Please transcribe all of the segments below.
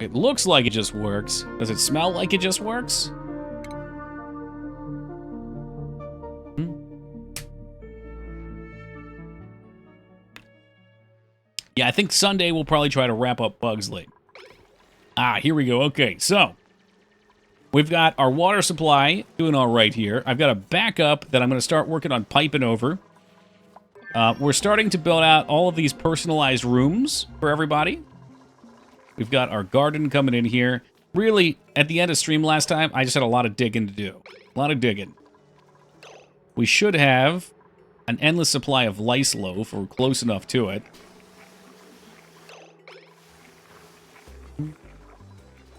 It looks like it just works. Does it smell like it just works? Yeah, I think Sunday we'll probably try to wrap up Bugsley. Ah, here we go. Okay, so we've got our water supply doing all right here. I've got a backup that I'm going to start working on piping over. We're starting to build out all of these personalized rooms for everybody. We've got our garden coming in here. Really, at the end of stream last time, I just had a lot of digging to do. A lot of digging. We should have an endless supply of lice loaf, or close enough to it.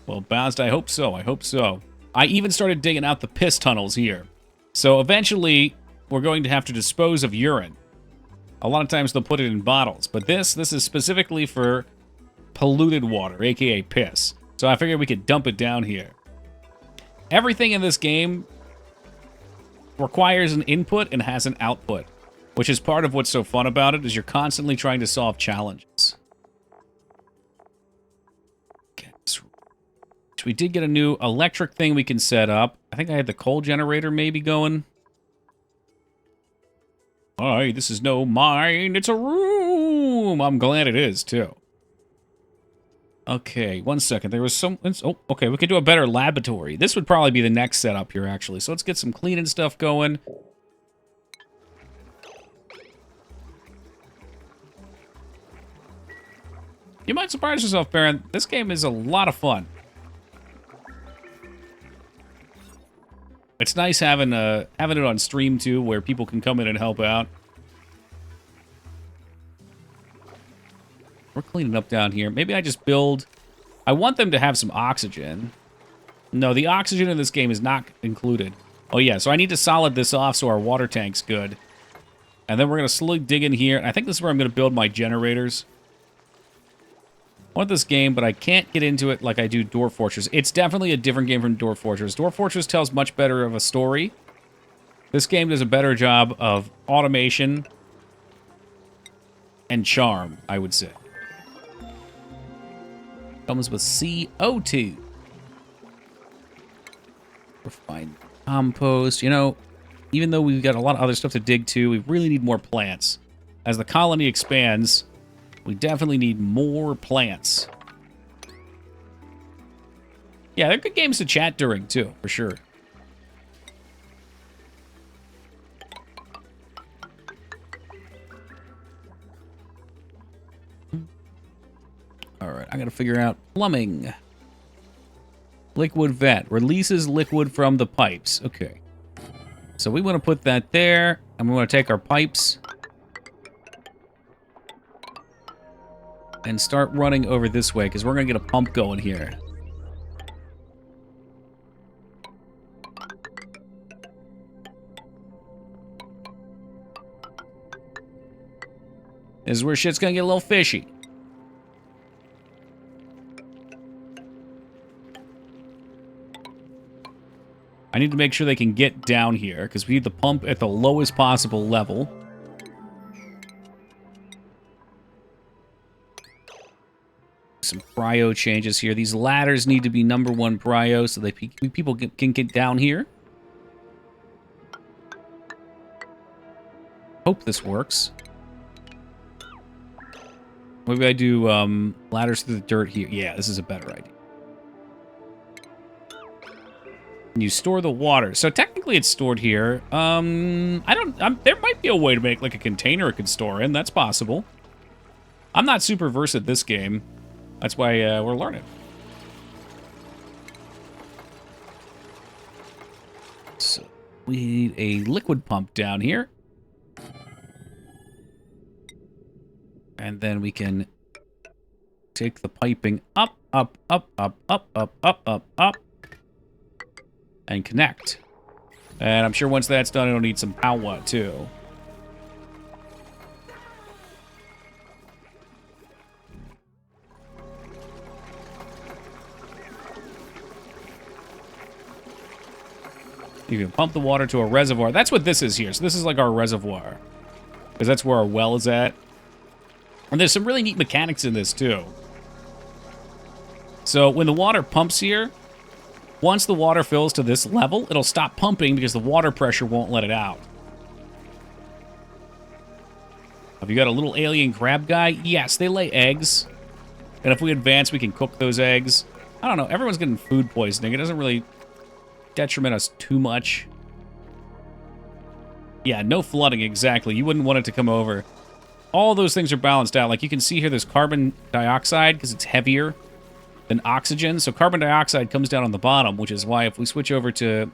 Well, Bounced, I hope so. I hope so. I even started digging out the piss tunnels here. So eventually, we're going to have to dispose of urine. A lot of times they'll put it in bottles, but this is specifically for polluted water, aka piss. So I figured we could dump it down here. Everything in this game requires an input and has an output, which is part of what's so fun about it, is you're constantly trying to solve challenges. Okay, so we did get a new electric thing we can set up. I think I had the coal generator maybe going. Hi, this is no mine, it's a room! I'm glad it is, too. Okay, 1 second. There was some... Oh, okay, we could do a better laboratory. This would probably be the next setup here, actually. So let's get some cleaning stuff going. You might surprise yourself, Baron. This game is a lot of fun. It's nice having it on stream, too, where people can come in and help out. We're cleaning up down here. Maybe I just build... I want them to have some oxygen. No, the oxygen in this game is not included. Oh, yeah, so I need to solid this off so our water tank's good. And then we're going to slowly dig in here. I think this is where I'm going to build my generators. I want this game, but I can't get into it like I do Dwarf Fortress. It's definitely a different game from Dwarf Fortress. Dwarf Fortress tells much better of a story. This game does a better job of automation and charm, I would say. Comes with CO2. Refined compost. You know, even though we've got a lot of other stuff to dig to, we really need more plants. As the colony expands, we definitely need more plants. Yeah, they're good games to chat during, too, for sure. All right, I got to figure out plumbing. Liquid vet. Releases liquid from the pipes. Okay. So we want to put that there, and we want to take our pipes and start running over this way, because we're going to get a pump going here. This is where shit's going to get a little fishy. I need to make sure they can get down here, because we need the pump at the lowest possible level. Some prio changes here. These ladders need to be #1 prio so that people can get down here. Hope this works. Maybe I do ladders through the dirt here. Yeah, this is a better idea. You store the water. So technically it's stored here. There might be a way to make like a container it could store in. That's possible. I'm not super versed at this game. That's why we're learning. So we need a liquid pump down here. And then we can take the piping up, up, up, up, up, up, up, up, up. And connect. And I'm sure once that's done, it'll need some power, too. You can pump the water to a reservoir. That's what this is here. So this is like our reservoir. Because that's where our well is at. And there's some really neat mechanics in this, too. So when the water pumps here, once the water fills to this level, it'll stop pumping because the water pressure won't let it out. Have you got a little alien crab guy? Yes, they lay eggs. And if we advance, we can cook those eggs. I don't know. Everyone's getting food poisoning. It doesn't really detriment us too much. Yeah, no flooding, exactly. You wouldn't want it to come over. All those things are balanced out. Like you can see here, there's carbon dioxide because it's heavier than oxygen. So carbon dioxide comes down on the bottom, which is why if we switch over to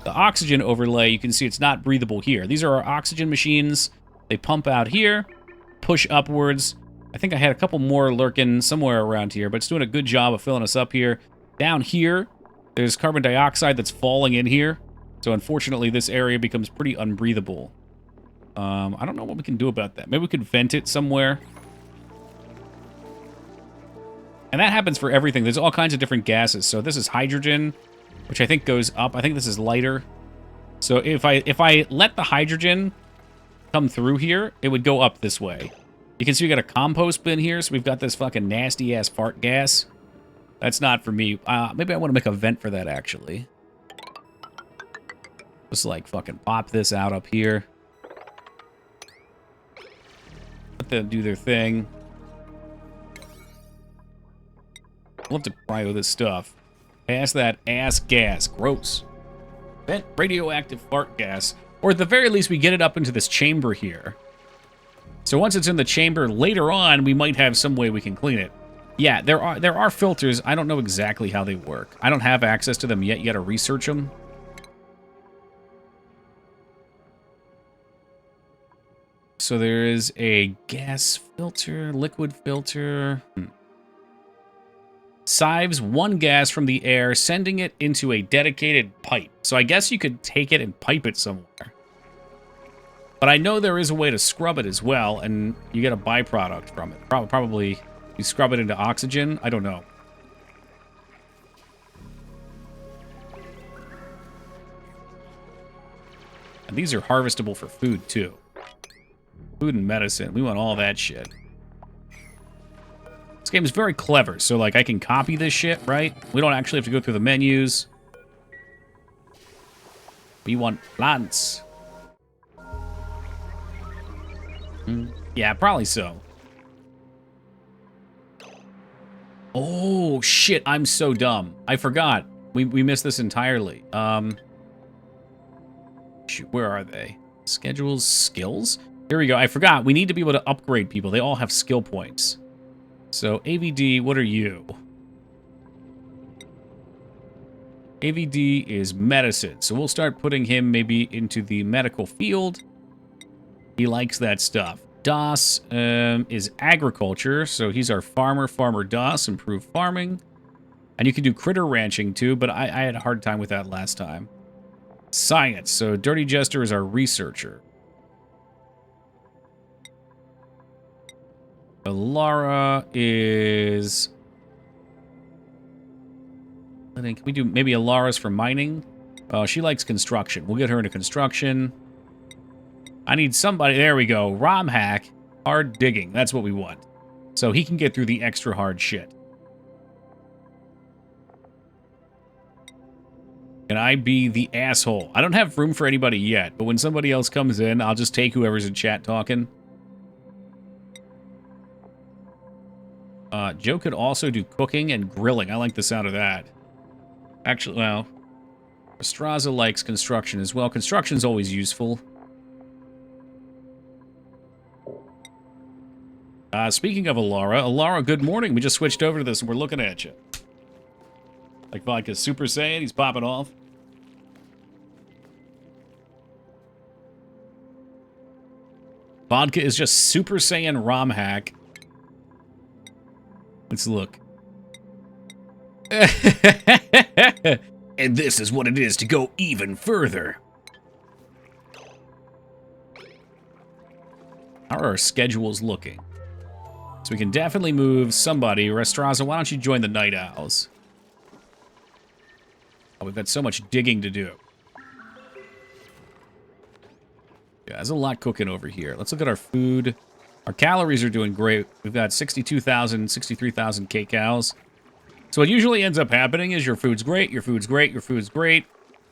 the oxygen overlay, you can see it's not breathable here. These are our oxygen machines. They pump out here, push upwards. I think I had a couple more lurking somewhere around here, but it's doing a good job of filling us up here. Down here, there's carbon dioxide that's falling in here. So unfortunately, this area becomes pretty unbreathable. I don't know what we can do about that. Maybe we could vent it somewhere. And that happens for everything. There's all kinds of different gases. So this is hydrogen, which I think goes up. I think this is lighter. So if I let the hydrogen come through here, it would go up this way. You can see we got a compost bin here, so we've got this fucking nasty-ass fart gas. That's not for me. Maybe I want to make a vent for that, actually. Just, like, fucking pop this out up here. Let them do their thing. I'll have to cryo this stuff. Pass that ass gas. Gross. Vent radioactive fart gas. Or at the very least, we get it up into this chamber here. So once it's in the chamber, later on, we might have some way we can clean it. Yeah, there are filters. I don't know exactly how they work. I don't have access to them yet. You gotta research them. So there is a gas filter, liquid filter. Sieves one gas from the air, sending it into a dedicated pipe. So I guess you could take it and pipe it somewhere. But I know there is a way to scrub it as well, and you get a byproduct from it. Probably you scrub it into oxygen. I don't know. And these are harvestable for food, too. Food and medicine. We want all that shit. This game is very clever. So, like, I can copy this shit, right? We don't actually have to go through the menus. We want plants. Yeah, probably so. Oh, shit. I'm so dumb. I forgot. We missed this entirely. Shoot, where are they? Schedules, skills? Here we go. I forgot. We need to be able to upgrade people. They all have skill points. So, AVD, what are you? AVD is medicine. So we'll start putting him maybe into the medical field. He likes that stuff. Das is agriculture. So he's our farmer. Farmer Das, improve farming. And you can do critter ranching too, but I had a hard time with that last time. Science. So Dirty Jester is our researcher. Alara is... I think, can we do maybe Alara's for mining? She likes construction. We'll get her into construction. I need somebody... There we go. ROM hack. Hard digging. That's what we want. So he can get through the extra hard shit. Can I be the asshole? I don't have room for anybody yet, but when somebody else comes in, I'll just take whoever's in chat talking. Joe could also do cooking and grilling. I like the sound of that. Actually, well, Estraza likes construction as well. Construction's always useful. Speaking of Alara, good morning. We just switched over to this and we're looking at you. Like Vodka's Super Saiyan, he's popping off. Vodka is just Super Saiyan ROM hack. Let's look. And this is what it is to go even further. How are our schedules looking? So we can definitely move somebody. Restraza, why don't you join the Night Owls? Oh, we've got so much digging to do. Yeah, there's a lot cooking over here. Let's look at our food. Our calories are doing great. We've got 62,000, 63,000 kcals. So what usually ends up happening is your food's great, your food's great, your food's great,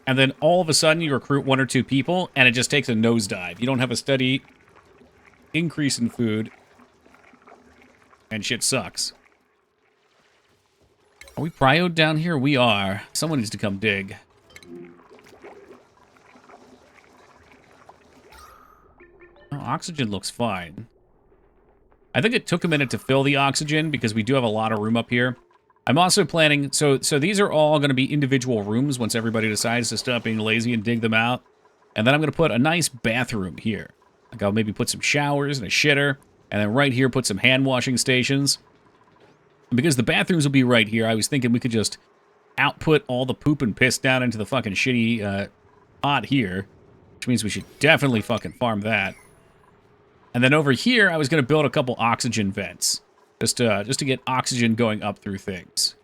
and then all of a sudden you recruit 1 or 2 people, and it just takes a nosedive. You don't have a steady increase in food, and shit sucks. Are we prioed down here? We are. Someone needs to come dig. Oh, oxygen looks fine. I think it took a minute to fill the oxygen because we do have a lot of room up here. I'm also planning, so these are all going to be individual rooms once everybody decides to stop being lazy and dig them out. And then I'm going to put a nice bathroom here. Like I'll maybe put some showers and a shitter, and then right here put some hand washing stations. And because the bathrooms will be right here, I was thinking we could just output all the poop and piss down into the fucking shitty pot here, which means we should definitely fucking farm that. And then over here, I was going to build a couple oxygen vents. Just to get oxygen going up through things.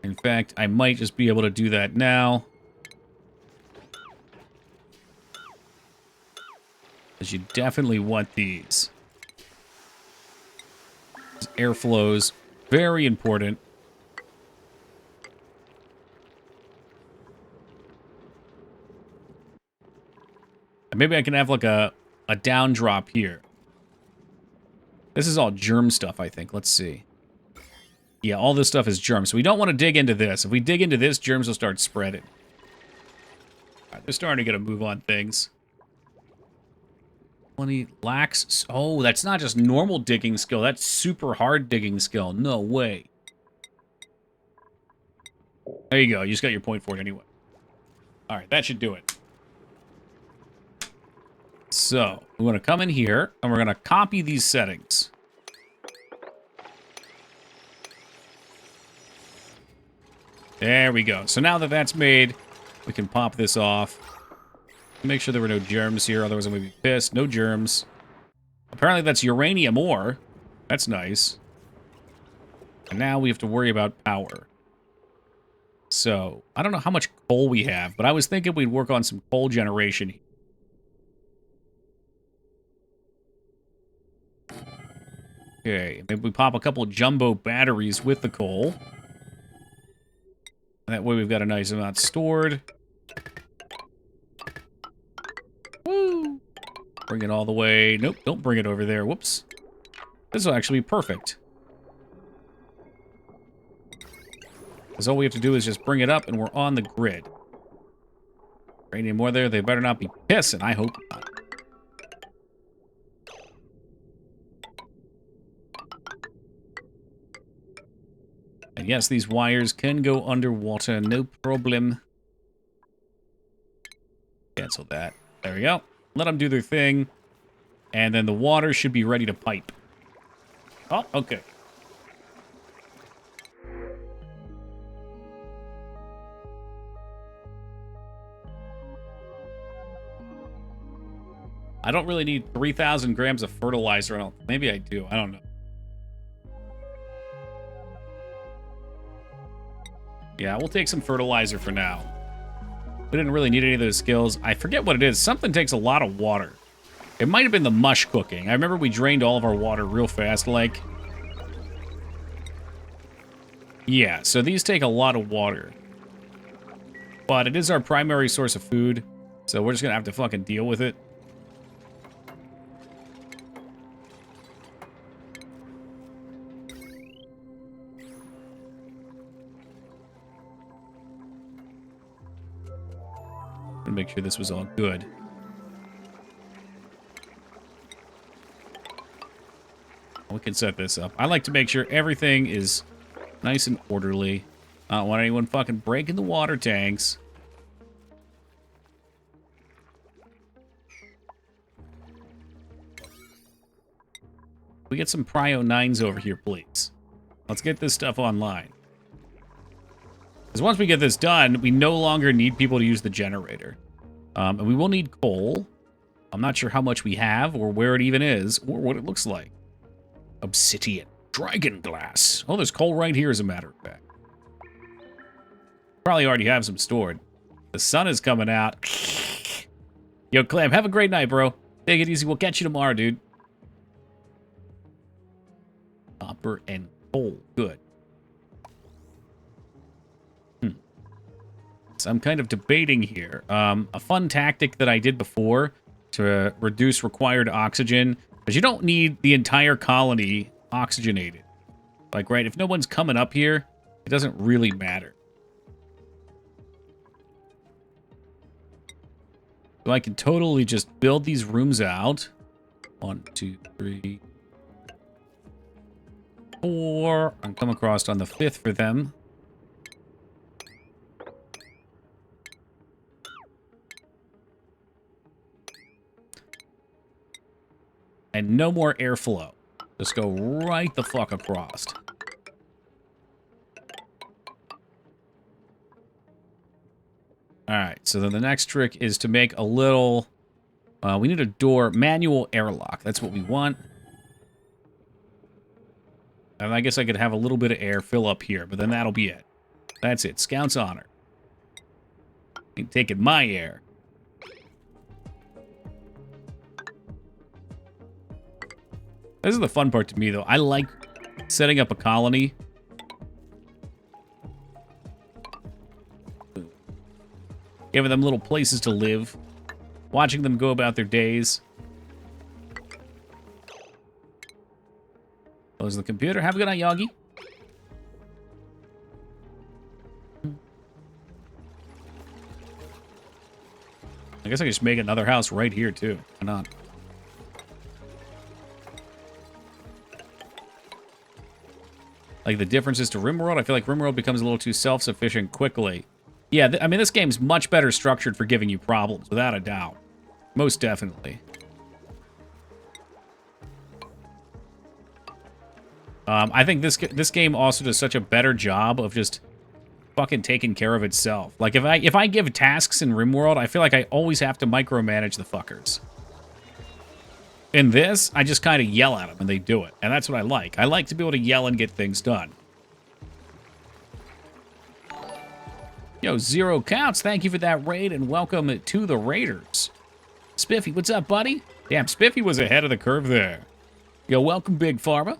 In fact, I might just be able to do that now. Because you definitely want these. Airflows, very important. And maybe I can have like a down drop here. This is all germ stuff, I think. Let's see. Yeah, all this stuff is germ. So we don't want to dig into this. If we dig into this, germs will start spreading. All right, they're starting to get a move on things. 20 lax. Oh, that's not just normal digging skill. That's super hard digging skill. No way. There you go. You just got your point for it anyway. All right, that should do it. So, we're going to come in here, and we're going to copy these settings. There we go. So now that that's made, we can pop this off. Make sure there were no germs here, otherwise I'm going to be pissed. No germs. Apparently that's uranium ore. That's nice. And now we have to worry about power. So, I don't know how much coal we have, but I was thinking we'd work on some coal generation. Okay, maybe we pop a couple of jumbo batteries with the coal. That way we've got a nice amount stored. Woo! Bring it all the way. Nope, don't bring it over there. Whoops. This will actually be perfect. Because all we have to do is just bring it up and we're on the grid. Any more there? They better not be pissing. I hope not. And yes, these wires can go underwater, no problem. Cancel that. There we go. Let them do their thing. And then the water should be ready to pipe. Oh, okay. I don't really need 3,000 grams of fertilizer. Maybe I do. I don't know. Yeah, we'll take some fertilizer for now. We didn't really need any of those skills. I forget what it is. Something takes a lot of water. It might have been the mush cooking. I remember we drained all of our water real fast, like. Yeah, so these take a lot of water. But it is our primary source of food, so we're just gonna have to fucking deal with it. Make sure this was all good. We can set this up. I like to make sure everything is nice and orderly. I don't want anyone fucking breaking the water tanks. We get some Prio 9s over here, please. Let's get this stuff online. Because once we get this done, we no longer need people to use the generator. And we will need coal. I'm not sure how much we have, or where it even is, or what it looks like. Obsidian. Dragon glass. Oh, there's coal right here, as a matter of fact. Probably already have some stored. The sun is coming out. Yo, Clam, have a great night, bro. Take it easy. We'll catch you tomorrow, dude. copper, and coal. Good. So I'm kind of debating here. A fun tactic that I did before to reduce required oxygen, because you don't need the entire colony oxygenated. Like, right, if no one's coming up here, it doesn't really matter. So I can totally just build these rooms out. 1, 2, 3, 4. And come across on the 5th for them. And no more airflow. Just go right the fuck across. Alright, so then the next trick is to make a little... we need a door, manual airlock. That's what we want. And I guess I could have a little bit of air fill up here, but then that'll be it. That's it. Scout's honor. Ain't taking my air. This is the fun part to me, though. I like setting up a colony. Giving them little places to live. Watching them go about their days. Close the computer. Have a good night, Yagi. I guess I can just make another house right here, too. Why not? Like, the differences to RimWorld, I feel like RimWorld becomes a little too self-sufficient quickly. Yeah, I mean, this game's much better structured for giving you problems, without a doubt. Most definitely. I think this game also does such a better job of just fucking taking care of itself. Like, if I give tasks in RimWorld, I feel like I always have to micromanage the fuckers. In this, I just kind of yell at them and they do it. And that's what I like. I like to be able to yell and get things done. Yo, Zero Counts, thank you for that raid and welcome to the Raiders. Spiffy, what's up, buddy? Damn, Spiffy was ahead of the curve there. Yo, welcome, Big Pharma.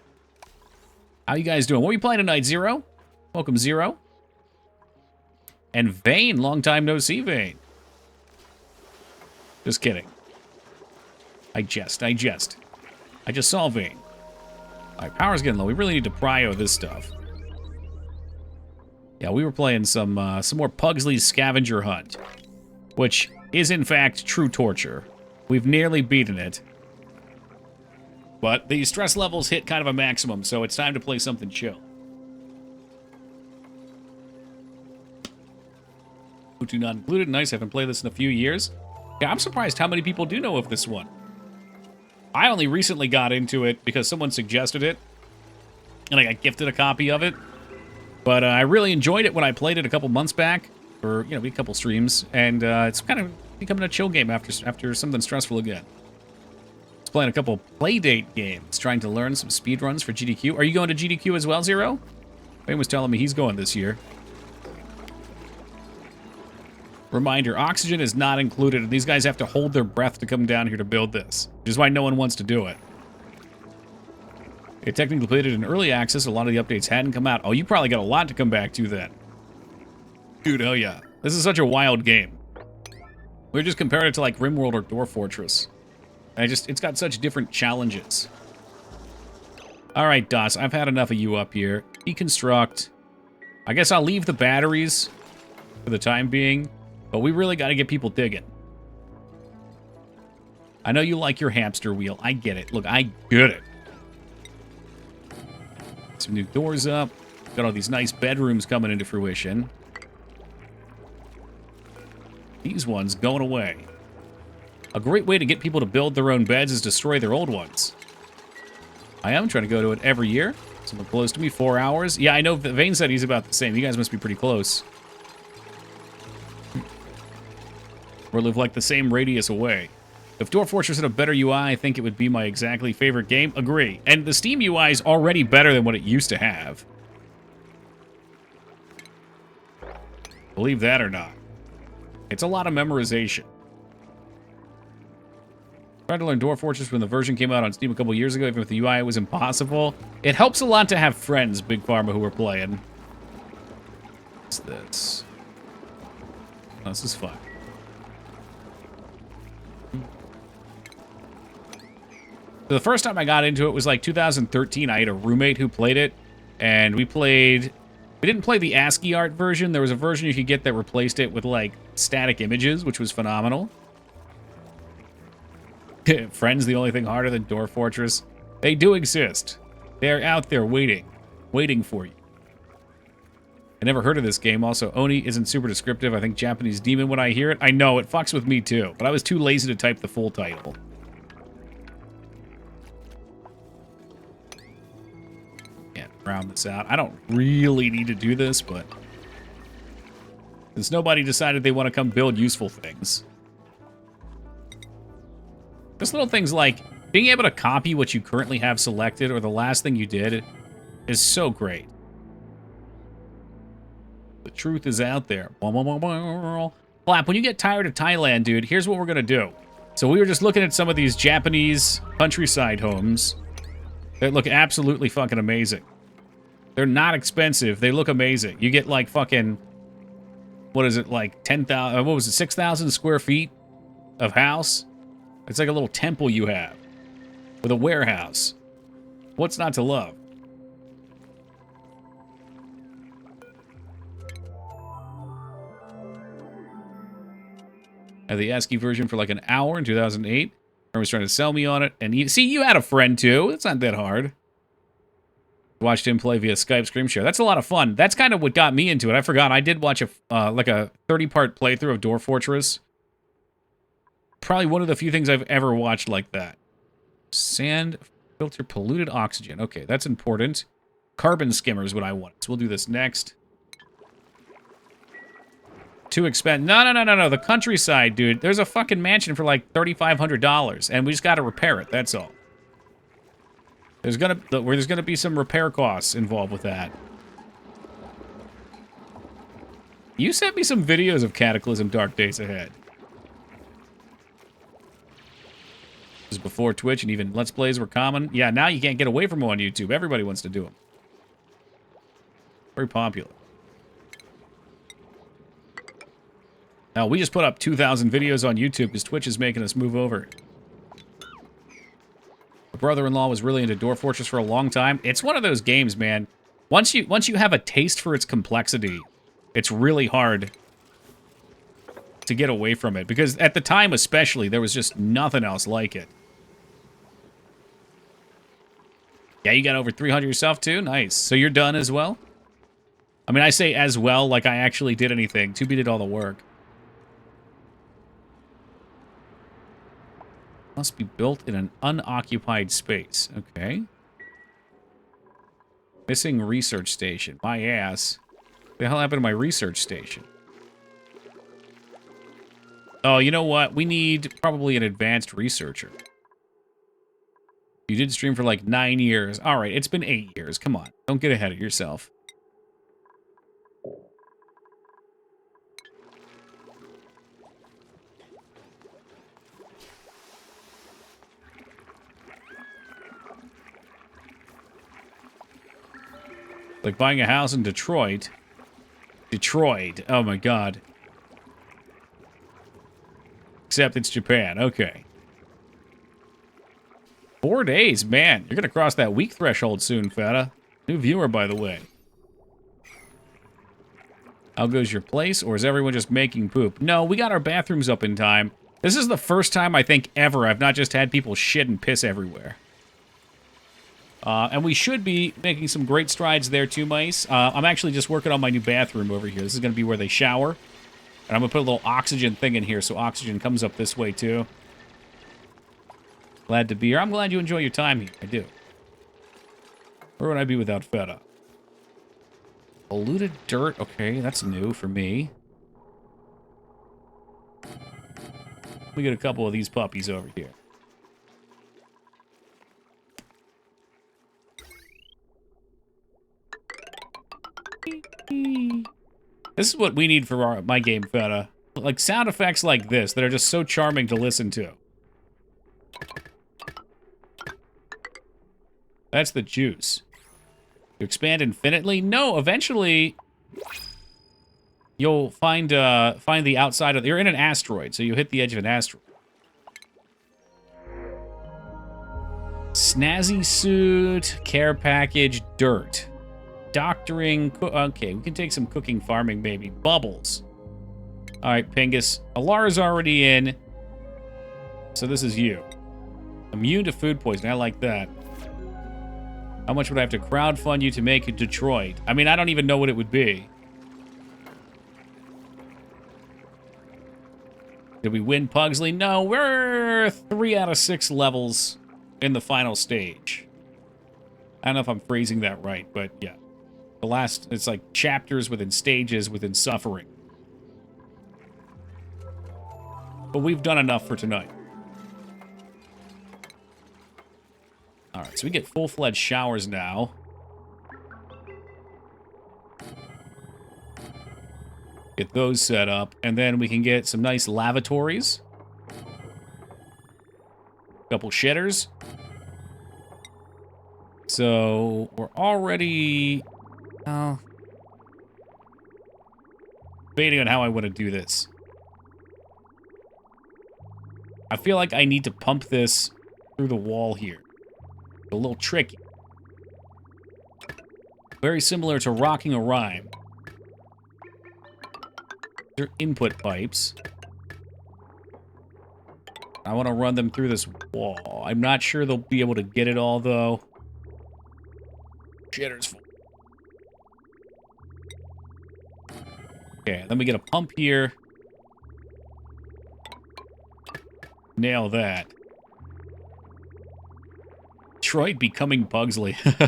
How you guys doing? What are you playing tonight, Zero? Welcome, Zero. And Vane, long time no see, Vane. Just kidding. I jest. I just saw Vane. Alright, power's getting low. We really need to prio this stuff. Yeah, we were playing some more Pugsley's Scavenger Hunt, which is in fact true torture. We've nearly beaten it. But the stress levels hit kind of a maximum, so it's time to play something chill. Utu not included. Nice, I haven't played this in a few years. Yeah, I'm surprised how many people do know of this one. I only recently got into it because someone suggested it, and I got gifted a copy of it. But I really enjoyed it when I played it a couple months back, or, you know, a couple streams, and it's kind of becoming a chill game after something stressful again. I was playing a couple Playdate games, trying to learn some speedruns for GDQ. Are you going to GDQ as well, Zero? Wayne was telling me he's going this year. Reminder, oxygen is not included, and these guys have to hold their breath to come down here to build this, which is why no one wants to do it. It technically played it in early access. A lot of the updates hadn't come out. Oh, you probably got a lot to come back to then. Dude, hell yeah. This is such a wild game. We're just comparing it to like RimWorld or Dwarf Fortress. It's got such different challenges. All right, DOS, I've had enough of you up here. Deconstruct. I guess I'll leave the batteries for the time being, but we really got to get people digging. I know you like your hamster wheel. I get it. Look, I get it. Some new doors up. Got all these nice bedrooms coming into fruition. These ones going away. A great way to get people to build their own beds is destroy their old ones. I am trying to go to it every year. Someone close to me, 4 hours. Yeah, I know Vane said he's about the same. You guys must be pretty close. Or live like the same radius away. If Dwarf Fortress had a better UI, I think it would be my exactly favorite game. Agree. And the Steam UI is already better than what it used to have. Believe that or not. It's a lot of memorization. Tried to learn Dwarf Fortress when the version came out on Steam a couple years ago. Even with the UI, it was impossible. It helps a lot to have friends, Big Pharma, who are playing. What's this? Oh, this is fun. So the first time I got into it was like 2013. I had a roommate who played it, and we didn't play the ASCII art version. There was a version you could get that replaced it with like static images, which was phenomenal. Friends, the only thing harder than Dwarf Fortress. They do exist. They're out there waiting for you. I never heard of this game. Also, Oni isn't super descriptive. I think Japanese Demon when I hear it. I know, it fucks with me too, but I was too lazy to type the full title. Can't round this out. I don't really need to do this, but since nobody decided they want to come build useful things. Just little things like being able to copy what you currently have selected or the last thing you did is so great. The truth is out there. Flap, when you get tired of Thailand, dude, here's what we're going to do. So we were just looking at some of these Japanese countryside homes that look absolutely fucking amazing. They're not expensive. They look amazing. You get like fucking, what is it, like 10,000, what was it, 6,000 square feet of house? It's like a little temple you have with a warehouse. What's not to love? I had the ASCII version for like an hour in 2008. I was trying to sell me on it. And you had a friend too. It's not that hard. Watched him play via Skype Scream Share. That's a lot of fun. That's kind of what got me into it. I forgot. I did watch like a 30-part playthrough of Dwarf Fortress. Probably one of the few things I've ever watched like that. Sand filter polluted oxygen. Okay, that's important. Carbon skimmer is what I want. So we'll do this next. Too expensive. No. The countryside, dude. There's a fucking mansion for like $3,500, and we just got to repair it. That's all. There's gonna be some repair costs involved with that. You sent me some videos of Cataclysm Dark Days Ahead. This was before Twitch and even Let's Plays were common. Yeah, now you can't get away from them on YouTube. Everybody wants to do them. Very popular. Now, we just put up 2,000 videos on YouTube because Twitch is making us move over. My brother-in-law was really into Dwarf Fortress for a long time. It's one of those games, man. Once you have a taste for its complexity, it's really hard to get away from it. Because at the time especially, there was just nothing else like it. Yeah, you got over 300 yourself too? Nice. So you're done as well? I mean, I say as well like I actually did anything. 2B did all the work. Must be built in an unoccupied space. Okay. Missing research station. My ass. What the hell happened to my research station? Oh, you know what? We need probably an advanced researcher. You did stream for like 9 years. All right, it's been 8 years. Come on. Don't get ahead of yourself. Like buying a house in Detroit. Detroit. Oh my god. Except it's Japan. Okay. 4 days, man. You're gonna cross that week threshold soon, Feta. New viewer, by the way. How goes your place, or is everyone just making poop? No, we got our bathrooms up in time. This is the first time, I think, ever I've not just had people shit and piss everywhere. And we should be making some great strides there, too, Mice. I'm actually just working on my new bathroom over here. This is going to be where they shower. And I'm going to put a little oxygen thing in here so oxygen comes up this way, too. Glad to be here. I'm glad you enjoy your time here. I do. Where would I be without Feta? Polluted dirt. Okay, that's new for me. We get a couple of these puppies over here. This is what we need for my game, Feta. Like sound effects like this that are just so charming to listen to. That's the juice. To expand infinitely? No, eventually you'll find the outside of... You're in an asteroid, so you hit the edge of an asteroid. Snazzy suit, care package, dirt. Doctoring... Okay, we can take some cooking, farming, maybe. Bubbles. All right, Pingus. Alara's already in. So this is you. Immune to food poisoning. I like that. How much would I have to crowdfund you to make Detroit? I mean, I don't even know what it would be. Did we win Pugsley? No, we're 3 out of 6 levels in the final stage. I don't know if I'm phrasing that right, but yeah. The last, it's like chapters within stages within suffering. But we've done enough for tonight. Alright, so we get full-fledged showers now. Get those set up, and then we can get some nice lavatories. Couple shitters. So, we're already... debating on how I want to do this. I feel like I need to pump this through the wall here. A little tricky. Very similar to rocking a rhyme. They're input pipes. I want to run them through this wall. I'm not sure they'll be able to get it all, though. Shitter's full. Okay, then we get a pump here. Nail that. Detroit becoming Pugsley. You'd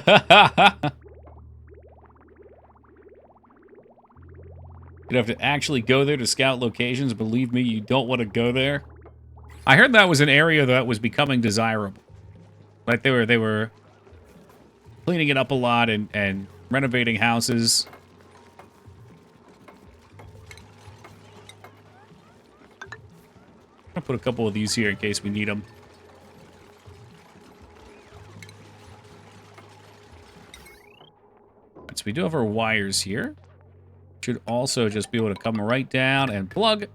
have to actually go there to scout locations. Believe me, you don't want to go there. I heard that was an area that was becoming desirable. Like they were cleaning it up a lot and renovating houses. I'll put a couple of these here in case we need them. So we do have our wires here. Should also just be able to come right down and plug. We're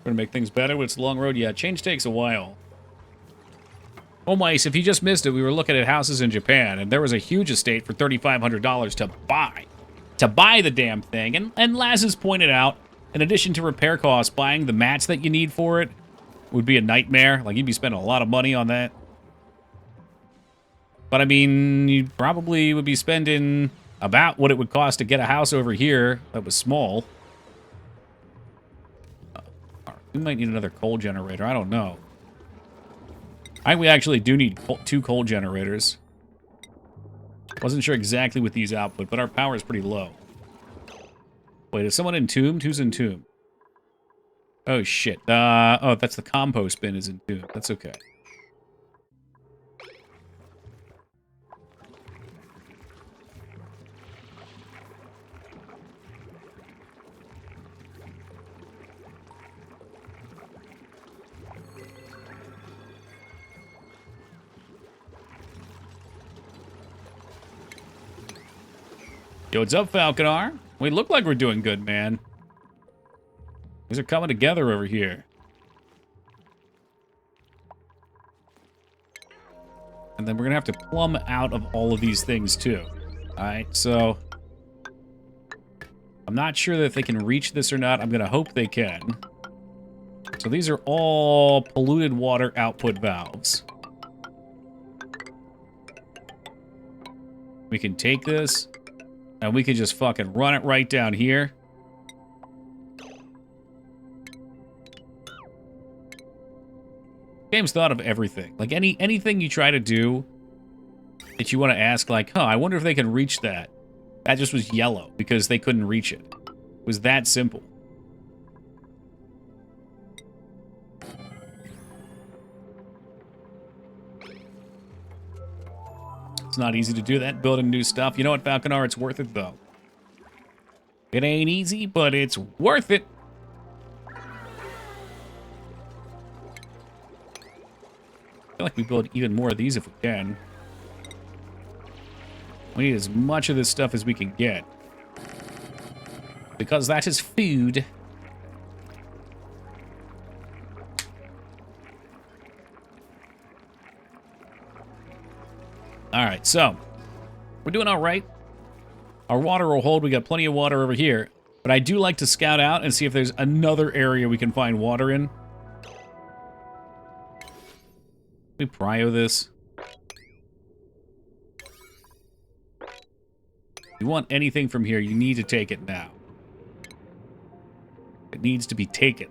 going to make things better. It's a long road. Yeah, change takes a while. Oh, Mice, if you just missed it, we were looking at houses in Japan, and there was a huge estate for $3,500 to buy. To buy the damn thing. And Laz has pointed out, in addition to repair costs, buying the mats that you need for it would be a nightmare. Like, you'd be spending a lot of money on that. But, I mean, you probably would be spending about what it would cost to get a house over here that was small. We might need another coal generator. I don't know. I think we actually do need 2 coal generators. Wasn't sure exactly with these output, but our power is pretty low. Wait, is someone entombed? Who's entombed? Oh, shit. Oh, that's the compost bin is entombed. That's okay. Yo, what's up, Falconar? We look like we're doing good, man. These are coming together over here. And then we're going to have to plumb out of all of these things, too. Alright, so... I'm not sure that if they can reach this or not. I'm going to hope they can. So these are all polluted water output valves. We can take this... and we can just fucking run it right down here. Game's thought of everything. Like, anything you try to do that you want to ask, like, huh, I wonder if they can reach that. That just was yellow because they couldn't reach it. It was that simple. It's not easy to do that, building new stuff. You know what, Falconar? It's worth it, though. It ain't easy, but it's worth it. feel like we build even more of these if we can. We need as much of this stuff as we can get. Because that is food. Alright, so we're doing alright. Our water will hold. We got plenty of water over here. But I do like to scout out and see if there's another area we can find water in. We prio this. If you want anything from here, you need to take it now. It needs to be taken.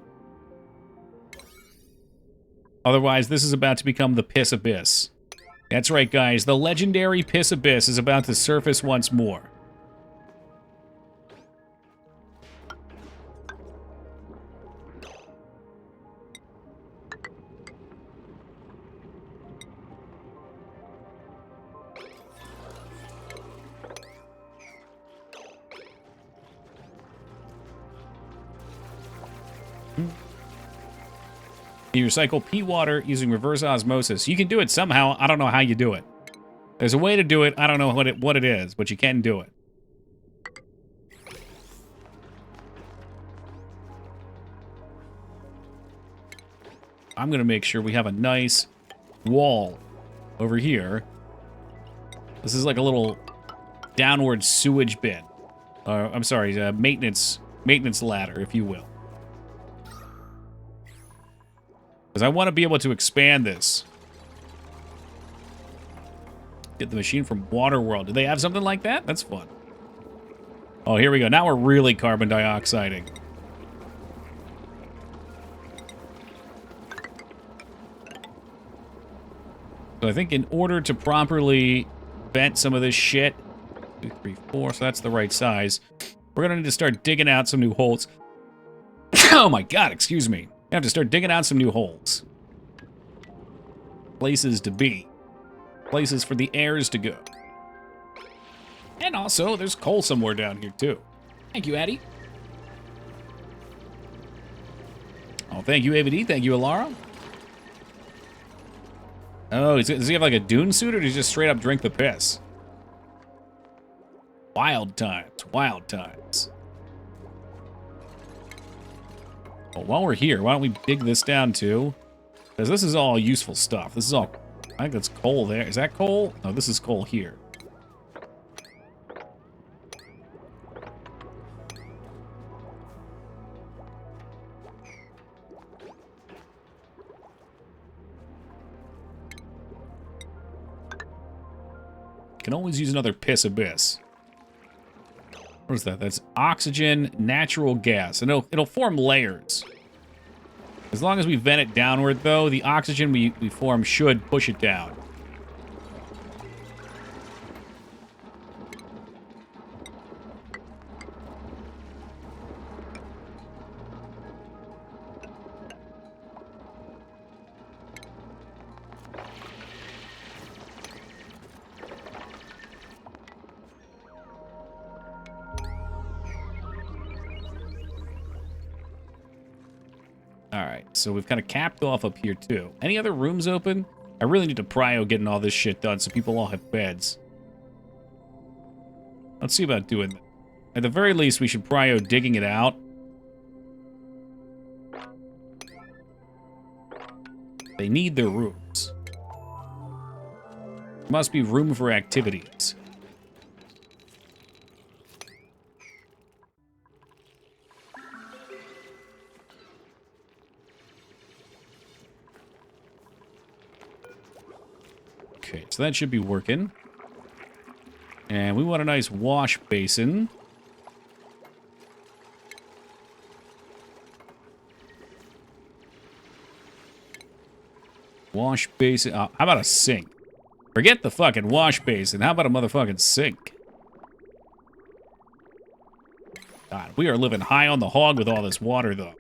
Otherwise, this is about to become the Piss Abyss. That's right, guys. The legendary Piss Abyss is about to surface once more. You recycle pea water using reverse osmosis. You can do it somehow. I don't know how you do it. There's a way to do it. I don't know what it is, but you can do it. I'm going to make sure we have a nice wall over here. This is like a little downward sewage bin. I'm sorry, maintenance ladder, if you will. Because I want to be able to expand this. Get the machine from Waterworld. Do they have something like that? That's fun. Oh, here we go. Now we're really carbon dioxiding. So I think in order to properly vent some of this shit, 2, 3, 4, so that's the right size, we're going to need to start digging out some new holes. Oh my god, excuse me. I have to start digging out some new holes. Places to be. Places for the heirs to go. And also, there's coal somewhere down here, too. Thank you, Addy. Oh, thank you, AVD. Thank you, Alara. Oh, does he have like a dune suit, or does he just straight up drink the piss? Wild times. Wild times. Well, while we're here, why don't we dig this down too? Because this is all useful stuff. This is all... I think that's coal there. Is that coal? No, this is coal here. Can always use another Piss Abyss. What is that? That's oxygen, natural gas. And it'll form layers. As long as we vent it downward, though, the oxygen we form should push it down. Alright, so we've kind of capped off up here, too. Any other rooms open? I really need to prio getting all this shit done so people all have beds. Let's see about doing that. At the very least, we should prio digging it out. They need their rooms. There must be room for activities. Okay, so that should be working. And we want a nice wash basin. Wash basin. How about a sink? Forget the fucking wash basin. How about a motherfucking sink? God, we are living high on the hog with all this water, though.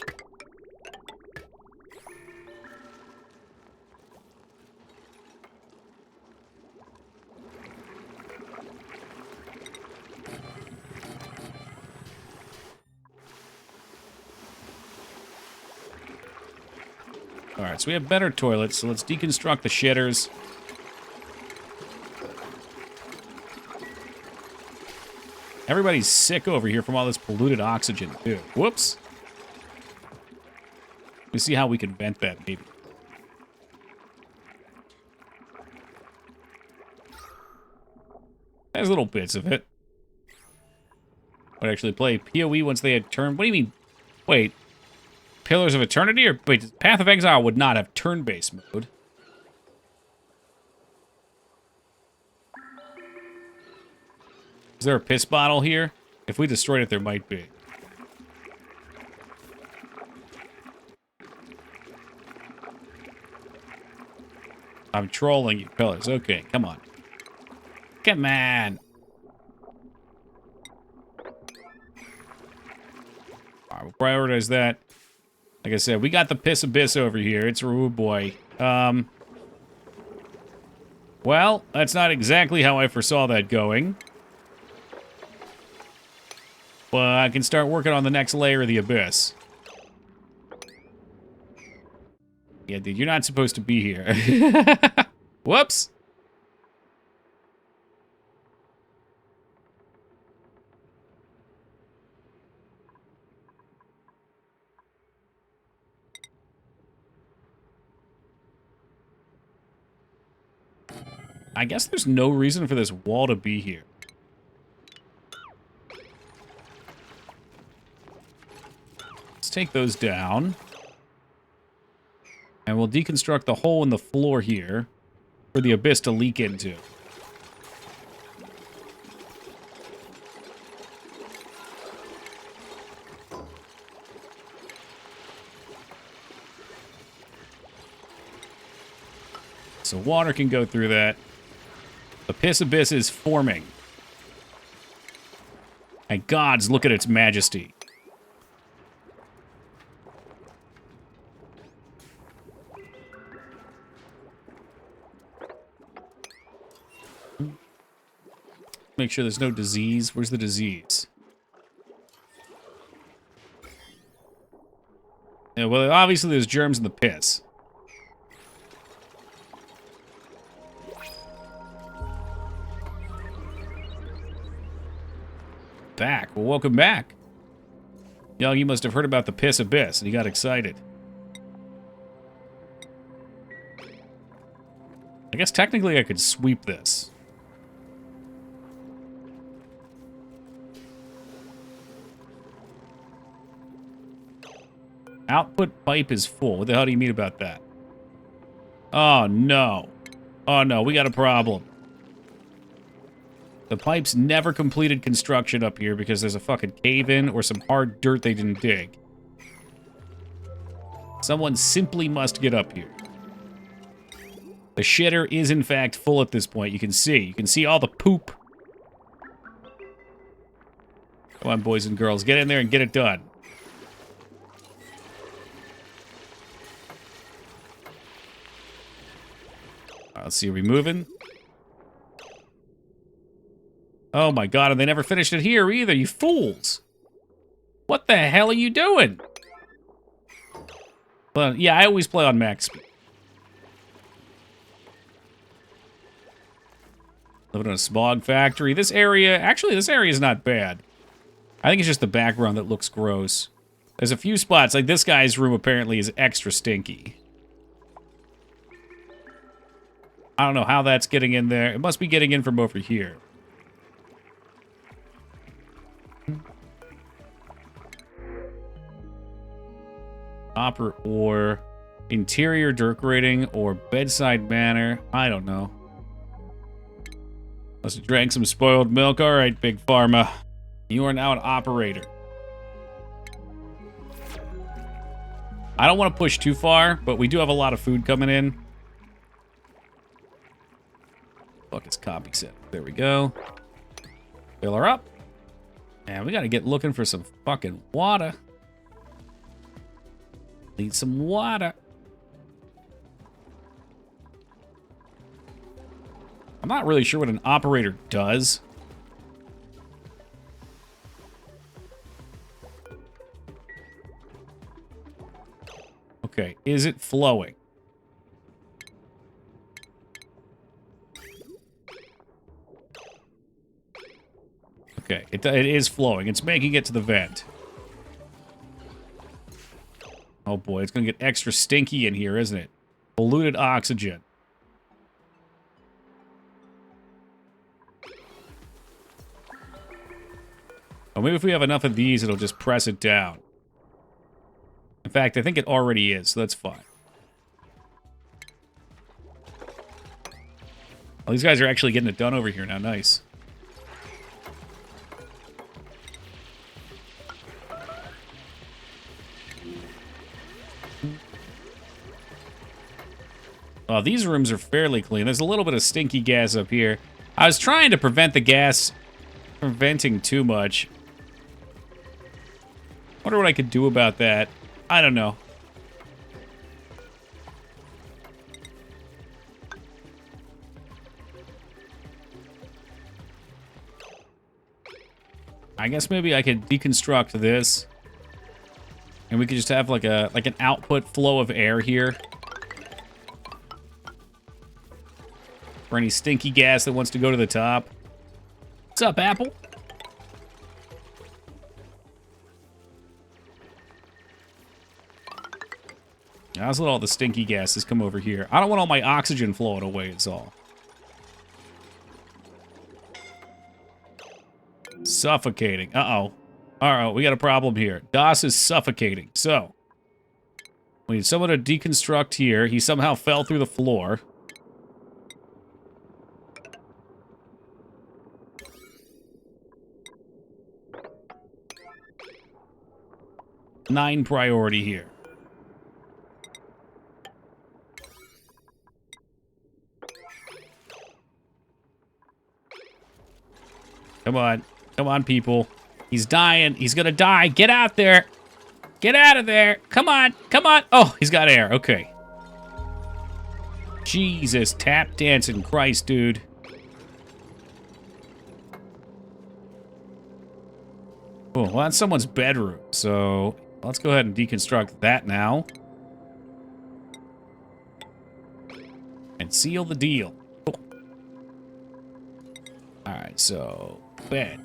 All right, so we have better toilets, so let's deconstruct the shitters. Everybody's sick over here from all this polluted oxygen, too. Whoops. Let me see how we can vent that, maybe. There's little bits of it. Would actually play PoE once they had turn. What do you mean? Wait. Pillars of Eternity? Or wait, Path of Exile would not have turn-based mode. Is there a piss bottle here? If we destroyed it, there might be. I'm trolling you, pillars. Okay, come on. Come on. All right, we'll prioritize that. Like I said, we got the piss abyss over here. It's rude boy. Well, that's not exactly how I foresaw that going. But I can start working on the next layer of the abyss. Yeah, dude, you're not supposed to be here. Whoops. I guess there's no reason for this wall to be here. Let's take those down. And we'll deconstruct the hole in the floor here for the abyss to leak into. So water can go through that. The piss abyss is forming. And gods, look at its majesty. Make sure there's no disease. Where's the disease? Yeah, well, obviously there's germs in the piss. Back. Well, welcome back. Y'all, you must have heard about the piss abyss, and you got excited. I guess technically I could sweep this. Output pipe is full. What the hell do you mean about that? Oh, no. Oh, no. We got a problem. The pipes never completed construction up here because there's a fucking cave-in or some hard dirt they didn't dig. Someone simply must get up here. The shitter is, in fact, full at this point. You can see. You can see all the poop. Come on, boys and girls. Get in there and get it done. Let's see, are we moving? Oh my god, and they never finished it here either, you fools! What the hell are you doing? But yeah, I always play on max speed. Living in a smog factory. This area, actually, this area is not bad. I think it's just the background that looks gross. There's a few spots, like this guy's room apparently is extra stinky. I don't know how that's getting in there. It must be getting in from over here. Copper ore, interior decorating, or bedside manor. I don't know. Must have drank some spoiled milk. All right, Big Pharma. You are now an operator. I don't want to push too far, but we do have a lot of food coming in. Fuck, it's copy set. There we go. Fill her up. And we gotta get looking for some fucking water. Need some water. I'm not really sure what an operator does. Okay, is it flowing? Okay, it is flowing. It's making it to the vent. Oh boy, it's going to get extra stinky in here, isn't it? Polluted oxygen. Oh, maybe if we have enough of these, it'll just press it down. In fact, I think it already is, so that's fine. Oh, these guys are actually getting it done over here now. Nice. Oh, these rooms are fairly clean. There's a little bit of stinky gas up here. I was trying to prevent the gas from venting too much. Wonder what I could do about that. I don't know. I guess maybe I could deconstruct this. And we could just have like an output flow of air here. For any stinky gas that wants to go to the top. What's up, Apple? Now, let's let all the stinky gases come over here. I don't want all my oxygen flowing away, it's all. Suffocating. Uh-oh. Alright, we got a problem here. DOS is suffocating. So, we need someone to deconstruct here. He somehow fell through the floor. Nine priority here. Come on. Come on, people. He's dying. He's gonna die. Get out there. Get out of there. Come on. Come on. Oh, he's got air. Okay. Jesus, tap dancing Christ, dude. Oh, well, that's someone's bedroom, so let's go ahead and deconstruct that now. And seal the deal. Cool. Alright, so bed.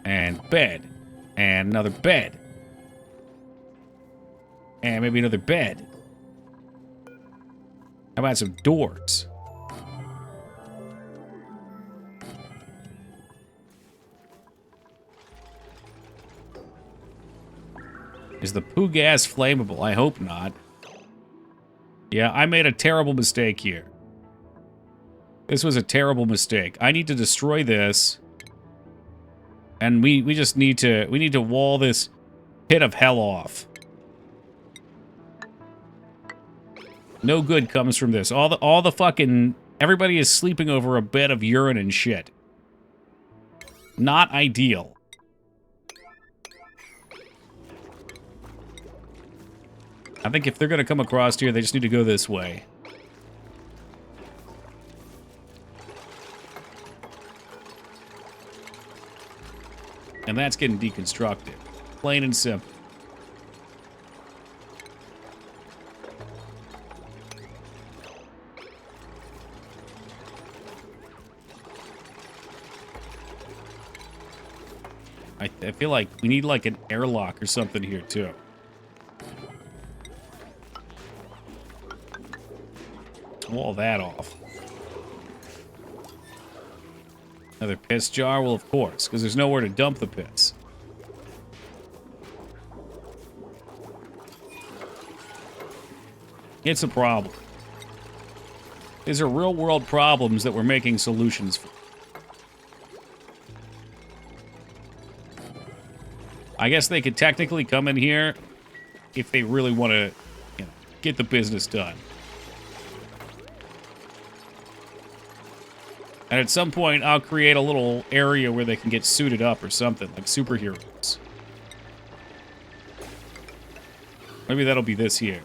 And bed. And another bed. And maybe another bed. How about some doors? Is the poo gas flammable? I hope not. Yeah, I made a terrible mistake here. This was a terrible mistake. I need to destroy this. And we just need to wall this pit of hell off. No good comes from this. All the fucking everybody is sleeping over a bed of urine and shit. Not ideal. I think if they're going to come across here, they just need to go this way. And that's getting deconstructed. Plain and simple. I feel like we need like an airlock or something here too. Wall that off. Another piss jar? Well, of course, because there's nowhere to dump the piss. It's a problem. These are real-world problems that we're making solutions for. I guess they could technically come in here if they really want to, you know, get the business done. And at some point, I'll create a little area where they can get suited up or something, like superheroes. Maybe that'll be this here.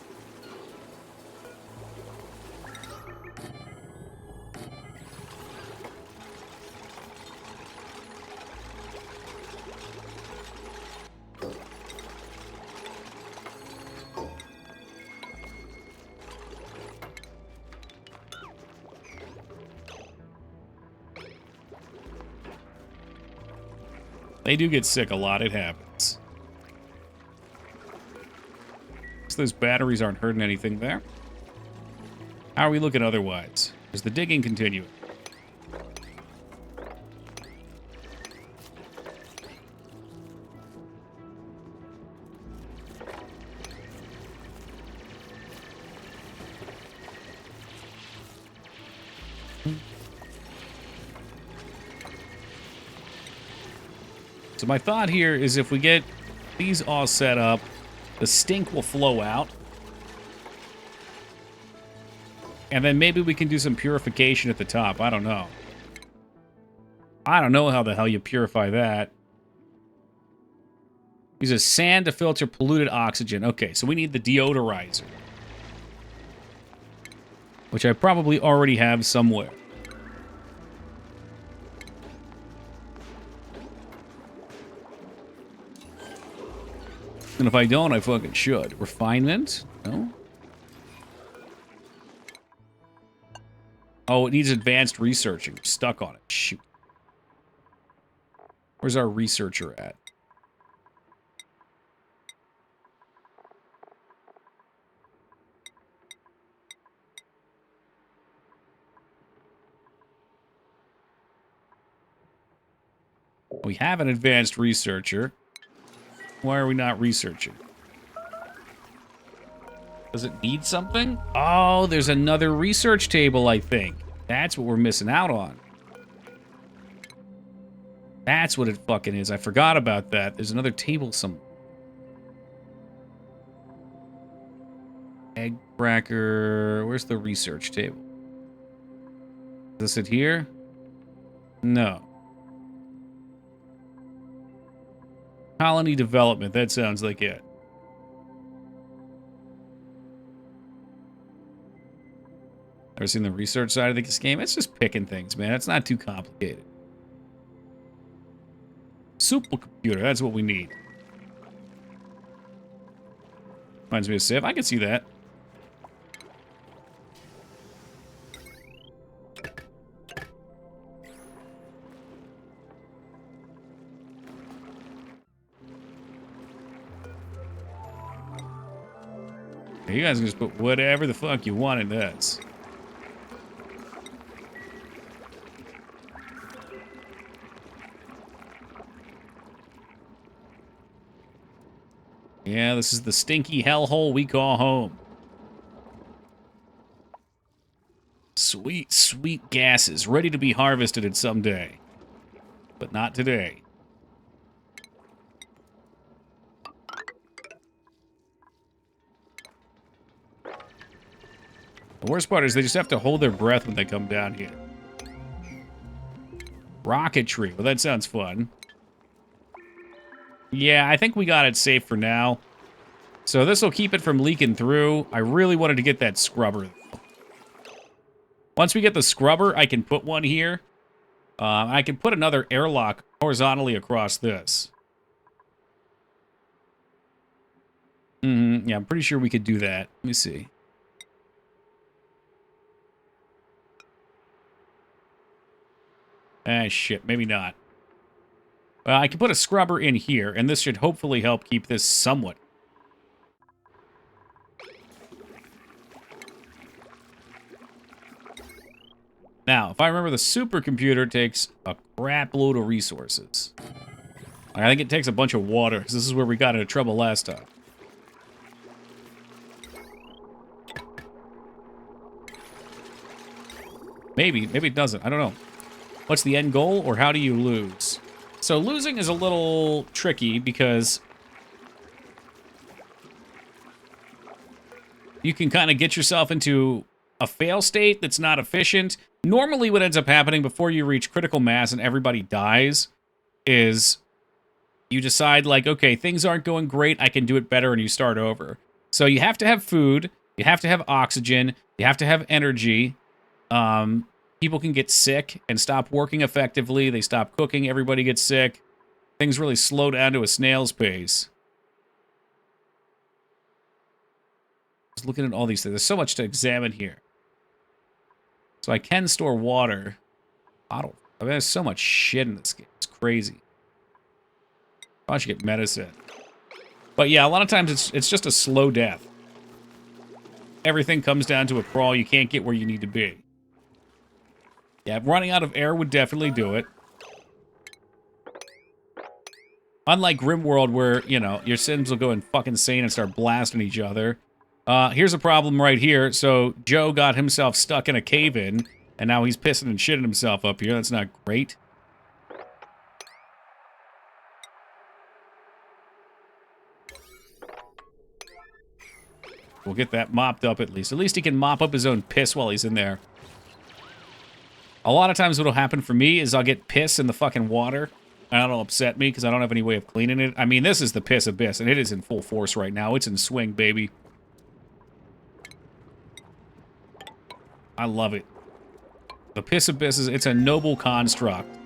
They do get sick a lot. It happens. So those batteries aren't hurting anything there. How are we looking otherwise? Is the digging continuing? So my thought here is if we get these all set up, the stink will flow out. And then maybe we can do some purification at the top. I don't know. I don't know how the hell you purify that. Uses sand to filter polluted oxygen. Okay, so we need the deodorizer. Which I probably already have somewhere. And if I don't, I fucking should. Refinement? No? Oh, it needs advanced researching. We're stuck on it. Shoot. Where's our researcher at? We have an advanced researcher. Why are we not researching? Does it need something? Oh, there's another research table, I think. That's what we're missing out on. That's what it fucking is. I forgot about that. There's another table somewhere. Egg cracker. Where's the research table? Is it here? No. Colony development. That sounds like it. Ever seen the research side of this game? It's just picking things, man. It's not too complicated. Supercomputer. That's what we need. Reminds me of Civ. I can see that. You guys can just put whatever the fuck you want in this. Yeah, this is the stinky hellhole we call home. Sweet, sweet gases, ready to be harvested someday. But not today. The worst part is they just have to hold their breath when they come down here. Rocketry. Well, that sounds fun. Yeah, I think we got it safe for now. So this will keep it from leaking through. I really wanted to get that scrubber. Once we get the scrubber, I can put one here. I can put another airlock horizontally across this. Yeah, I'm pretty sure we could do that. Let me see. Ah, shit. Maybe not. I can put a scrubber in here, and this should hopefully help keep this somewhat. Now, if I remember, the supercomputer takes a crap load of resources. I think it takes a bunch of water, because this is where we got into trouble last time. Maybe it doesn't. I don't know. What's the end goal, or how do you lose? So losing is a little tricky because you can kind of get yourself into a fail state that's not efficient. Normally what ends up happening before you reach critical mass and everybody dies is you decide like, okay, things aren't going great, I can do it better, and you start over. So you have to have food, you have to have oxygen, you have to have energy. People can get sick and stop working effectively. They stop cooking. Everybody gets sick. Things really slow down to a snail's pace. Just looking at all these things. There's so much to examine here. So I can store water. Bottle. I mean, there's so much shit in this game. It's crazy. Probably should get medicine. But yeah, a lot of times it's just a slow death. Everything comes down to a crawl. You can't get where you need to be. Yeah, running out of air would definitely do it. Unlike RimWorld, where, you know, your Sims will go and fucking insane and start blasting each other. Here's a problem right here. So, Joe got himself stuck in a cave-in, and now he's pissing and shitting himself up here. That's not great. We'll get that mopped up at least. At least he can mop up his own piss while he's in there. A lot of times what'll happen for me is I'll get piss in the fucking water, and that'll upset me because I don't have any way of cleaning it. I mean, this is the piss abyss, and it is in full force right now. It's in swing, baby. I love it. The piss abyss it's a noble construct.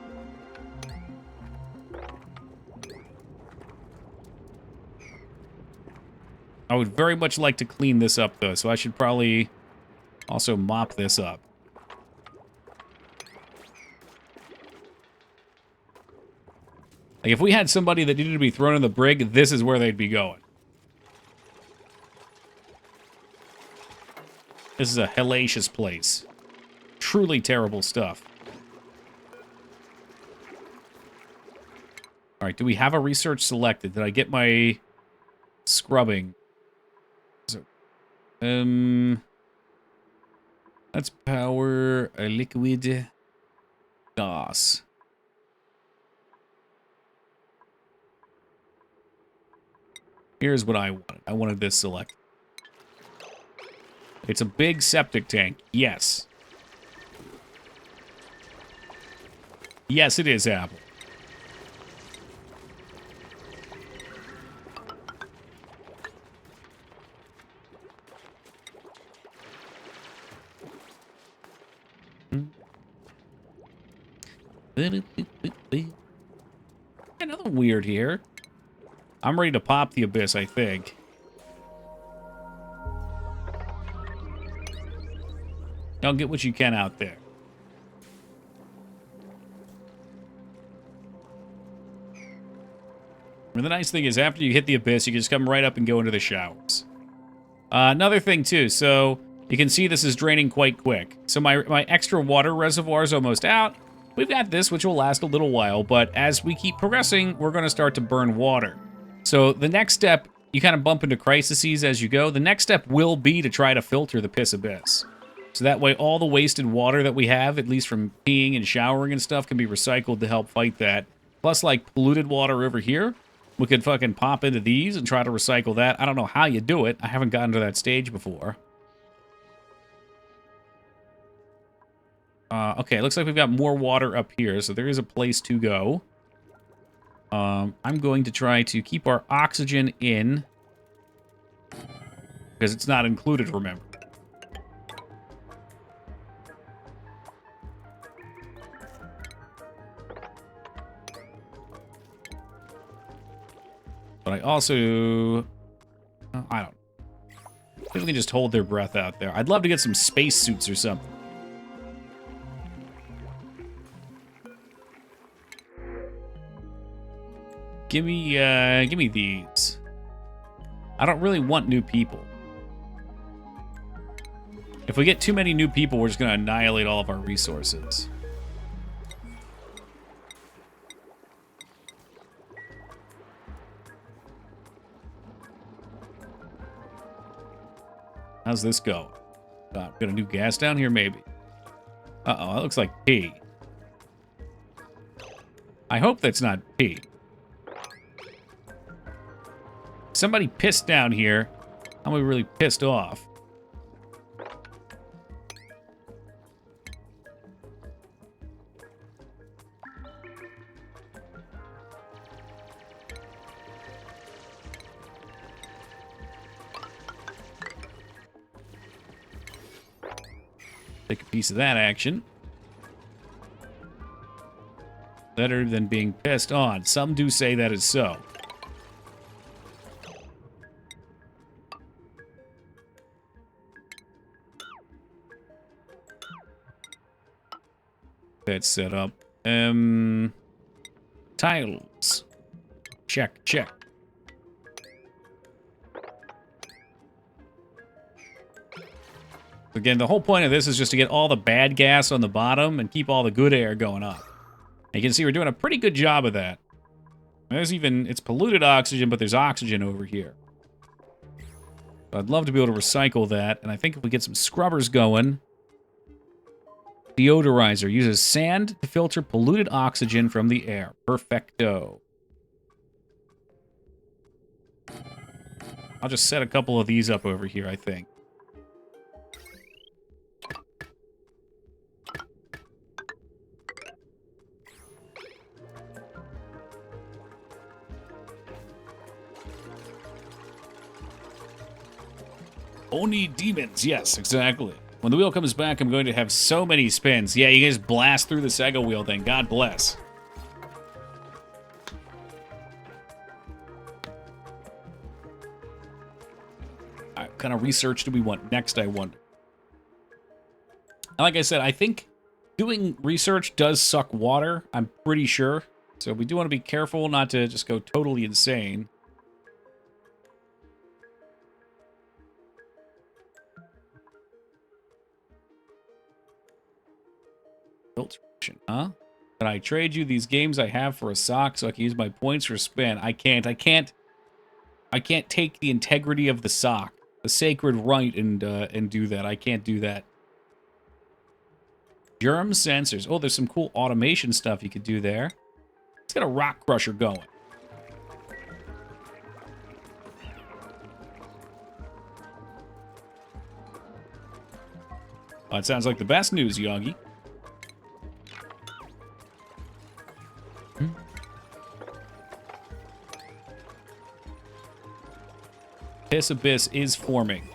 I would very much like to clean this up, though, so I should probably also mop this up. Like, if we had somebody that needed to be thrown in the brig, this is where they'd be going. This is a hellacious place. Truly terrible stuff. Alright, do we have a research selected? Did I get my scrubbing? Let's power a liquid gas. Here's what I wanted. I wanted this select. It's a big septic tank. Yes. Yes, it is, Apple. Another weird here. I'm ready to pop the abyss, I think. I'll get what you can out there. And the nice thing is, after you hit the abyss, you can just come right up and go into the showers. Another thing, too, so you can see this is draining quite quick. So my extra water reservoir is almost out. We've got this, which will last a little while, but as we keep progressing, we're going to start to burn water. So the next step, you kind of bump into crises as you go. The next step will be to try to filter the piss abyss. So that way all the wasted water that we have, at least from peeing and showering and stuff, can be recycled to help fight that. Plus, like, polluted water over here, we could fucking pop into these and try to recycle that. I don't know how you do it. I haven't gotten to that stage before. Okay, looks like we've got more water up here, so there is a place to go. I'm going to try to keep our oxygen in, because it's not included, remember. But I also... I don't know. If we can just hold their breath out there. I'd love to get some space suits or something. Give me these. I don't really want new people. If we get too many new people, we're just going to annihilate all of our resources. How's this go? Got a new gas down here, maybe. Uh-oh, that looks like pee. I hope that's not pee. Somebody pissed down here. I'm really pissed off. Take a piece of that action. Better than being pissed on. Some do say that is so. That's set up. Tiles. check, check. Again, the whole point of this is just to get all the bad gas on the bottom and keep all the good air going up. And you can see we're doing a pretty good job of that. There's even, it's polluted oxygen, but there's oxygen over here. So I'd love to be able to recycle that, and I think if we get some scrubbers going... Deodorizer uses sand to filter polluted oxygen from the air. Perfecto. I'll just set a couple of these up over here, I think. Oni demons, yes, exactly. When the wheel comes back, I'm going to have so many spins. Yeah, you guys blast through the Sega wheel thing. God bless. What kind of research do we want next, I wonder? Like I said, I think doing research does suck water. I'm pretty sure. So we do want to be careful not to just go totally insane. Filtration, huh? Can I trade you these games I have for a sock so I can use my points for a spin? I can't. I can't take the integrity of the sock, the sacred right, and do that. I can't do that. Germ sensors. Oh, there's some cool automation stuff you could do there. Let's get a rock crusher going. Oh, it sounds like the best news, Yogi. Piss Abyss is forming.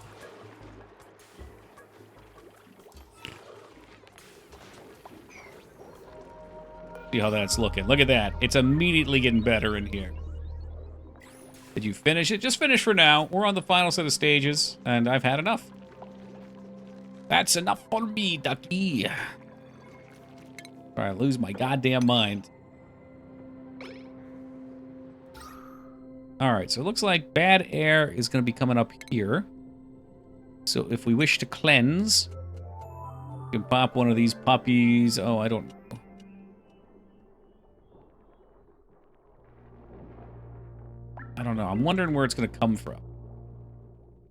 See how that's looking. Look at that. It's immediately getting better in here. Did you finish it? Just finish for now. We're on the final set of stages, and I've had enough. That's enough for me, ducky. Or I lose my goddamn mind. Alright, so it looks like bad air is going to be coming up here. So if we wish to cleanse, we can pop one of these puppies. Oh, I don't know. I don't know. I'm wondering where it's going to come from.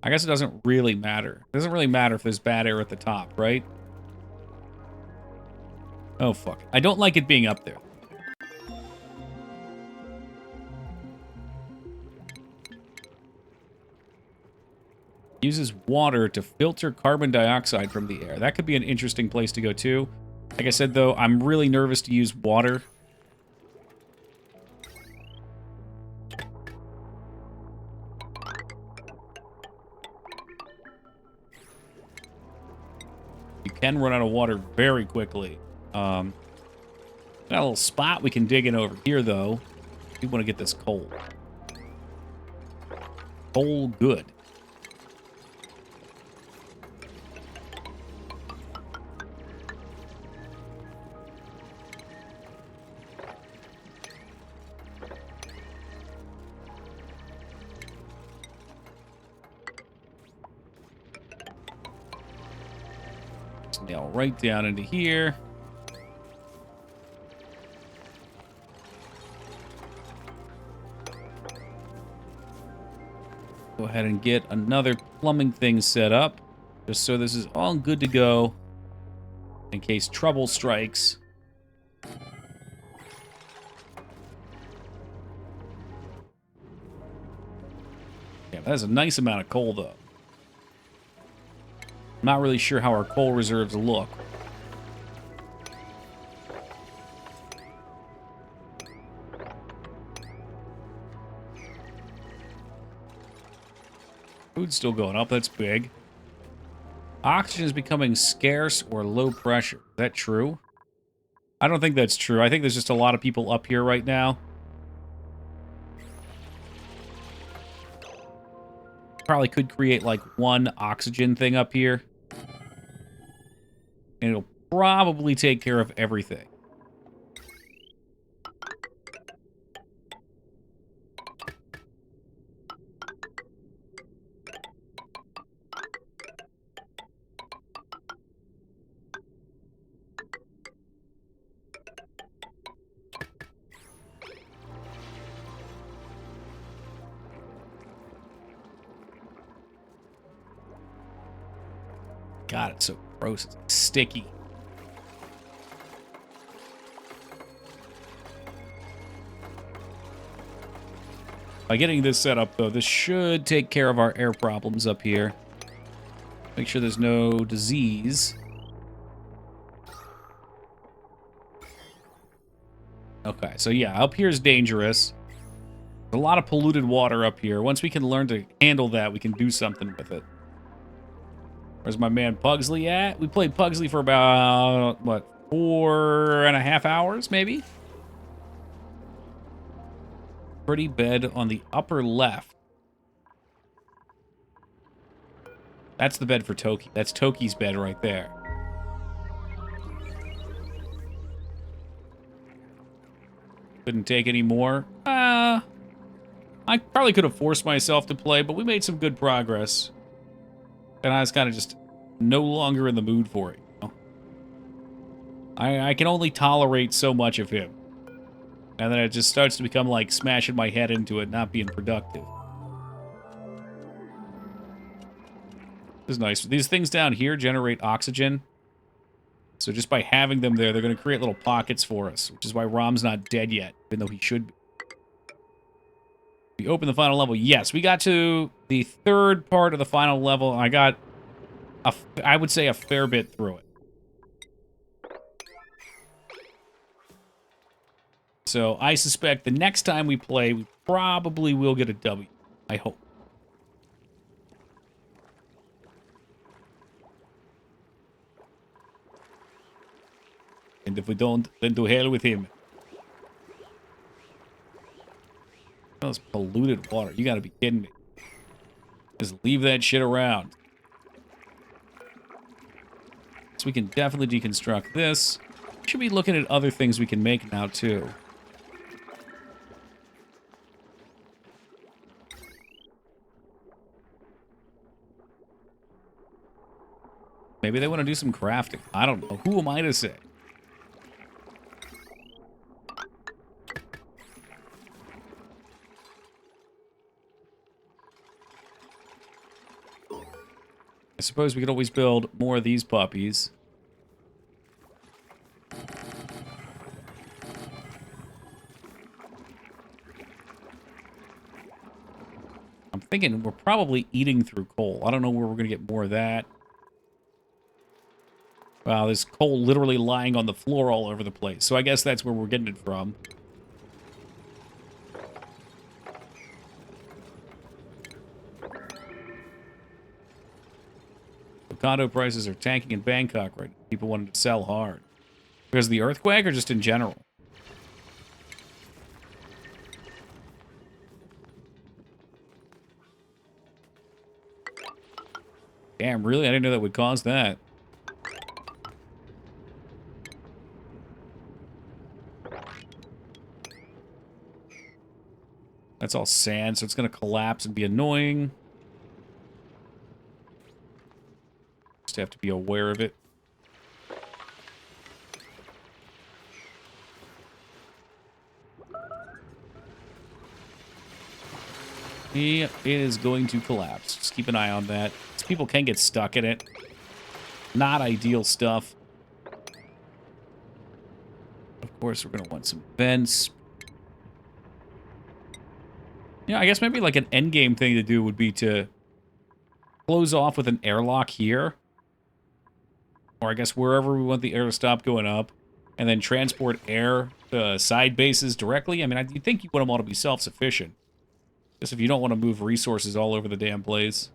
I guess it doesn't really matter. It doesn't really matter if there's bad air at the top, right? Oh, fuck. I don't like it being up there. Uses water to filter carbon dioxide from the air. That could be an interesting place to go, too. Like I said, though, I'm really nervous to use water. You can run out of water very quickly. Got a little spot we can dig in over here, though. We want to get this coal. Coal good. Nail right down into here. Go ahead and get another plumbing thing set up, just so this is all good to go in case trouble strikes. Yeah, that's a nice amount of coal, though. I'm not really sure how our coal reserves look. Food's still going up. That's big. Oxygen is becoming scarce or low pressure. Is that true? I don't think that's true. I think there's just a lot of people up here right now. Probably could create like one oxygen thing up here. And it'll probably take care of everything. God, it's so gross. It's sticky. By getting this set up, though, this should take care of our air problems up here. Make sure there's no disease. Okay, so yeah, up here is dangerous. There's a lot of polluted water up here. Once we can learn to handle that, we can do something with it. Where's my man Pugsley at? We played Pugsley for about, what, 4.5 hours, maybe? Pretty bed on the upper left. That's the bed for Toki. That's Toki's bed right there. Couldn't take any more. I probably could have forced myself to play, but we made some good progress. And I was kind of just no longer in the mood for it. You know? I can only tolerate so much of him. And then it just starts to become like smashing my head into it, not being productive. This is nice. These things down here generate oxygen. So just by having them there, they're going to create little pockets for us, which is why Rom's not dead yet, even though he should be. We open the final level. Yes, we got to the third part of the final level. I got, I would say, a fair bit through it. So I suspect the next time we play, we probably will get a W. I hope. And if we don't, then to hell with him. That's polluted water. You gotta be kidding me. Just leave that shit around. So we can definitely deconstruct this. Should be looking at other things we can make now, too. Maybe they want to do some crafting. I don't know. Who am I to say? I suppose we could always build more of these puppies. I'm thinking we're probably eating through coal. I don't know where we're going to get more of that. Wow, there's coal literally lying on the floor all over the place. So I guess that's where we're getting it from. The condo prices are tanking in Bangkok right now. People wanted to sell hard. Because of the earthquake or just in general? Damn, really? I didn't know that would cause that. That's all sand, so it's going to collapse and be annoying. Just have to be aware of it. It is going to collapse. Just keep an eye on that. People can get stuck in it. Not ideal stuff. Of course, we're going to want some vents. Yeah, I guess maybe like an endgame thing to do would be to close off with an airlock here. Or I guess wherever we want the air to stop going up. And then transport air to side bases directly. I mean, you'd think you want them all to be self-sufficient. Just if you don't want to move resources all over the damn place.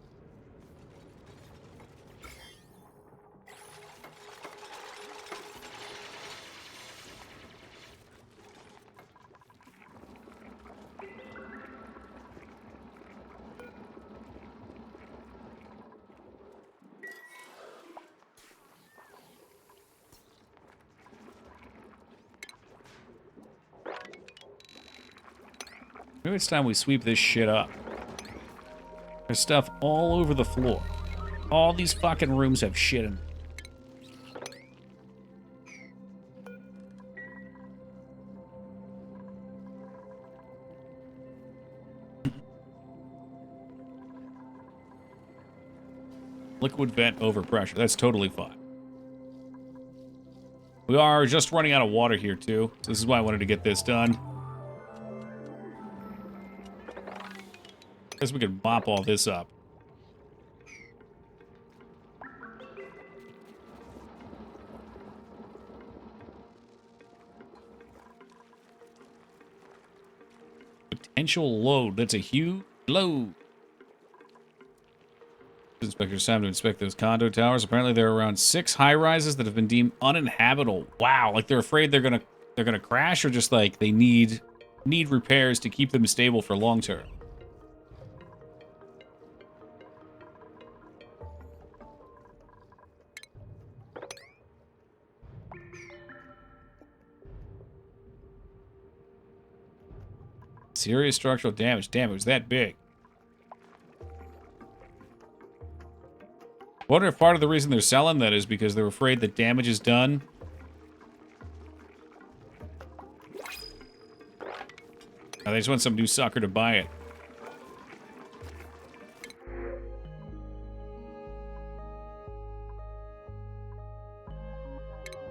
Maybe it's time we sweep this shit up. There's stuff all over the floor. All these fucking rooms have shit in them. Liquid vent overpressure. That's totally fine. We are just running out of water here, too. So this is why I wanted to get this done. Guess we could mop all this up. Potential load. That's a huge load. Inspectors time to inspect those condo towers. Apparently there are around 6 high-rises that have been deemed uninhabitable. Wow, like they're afraid they're gonna crash, or just like they need repairs to keep them stable for long term. Serious structural damage. Damn, it was that big. I wonder if part of the reason they're selling that is because they're afraid that damage is done. Now they just want some new sucker to buy it.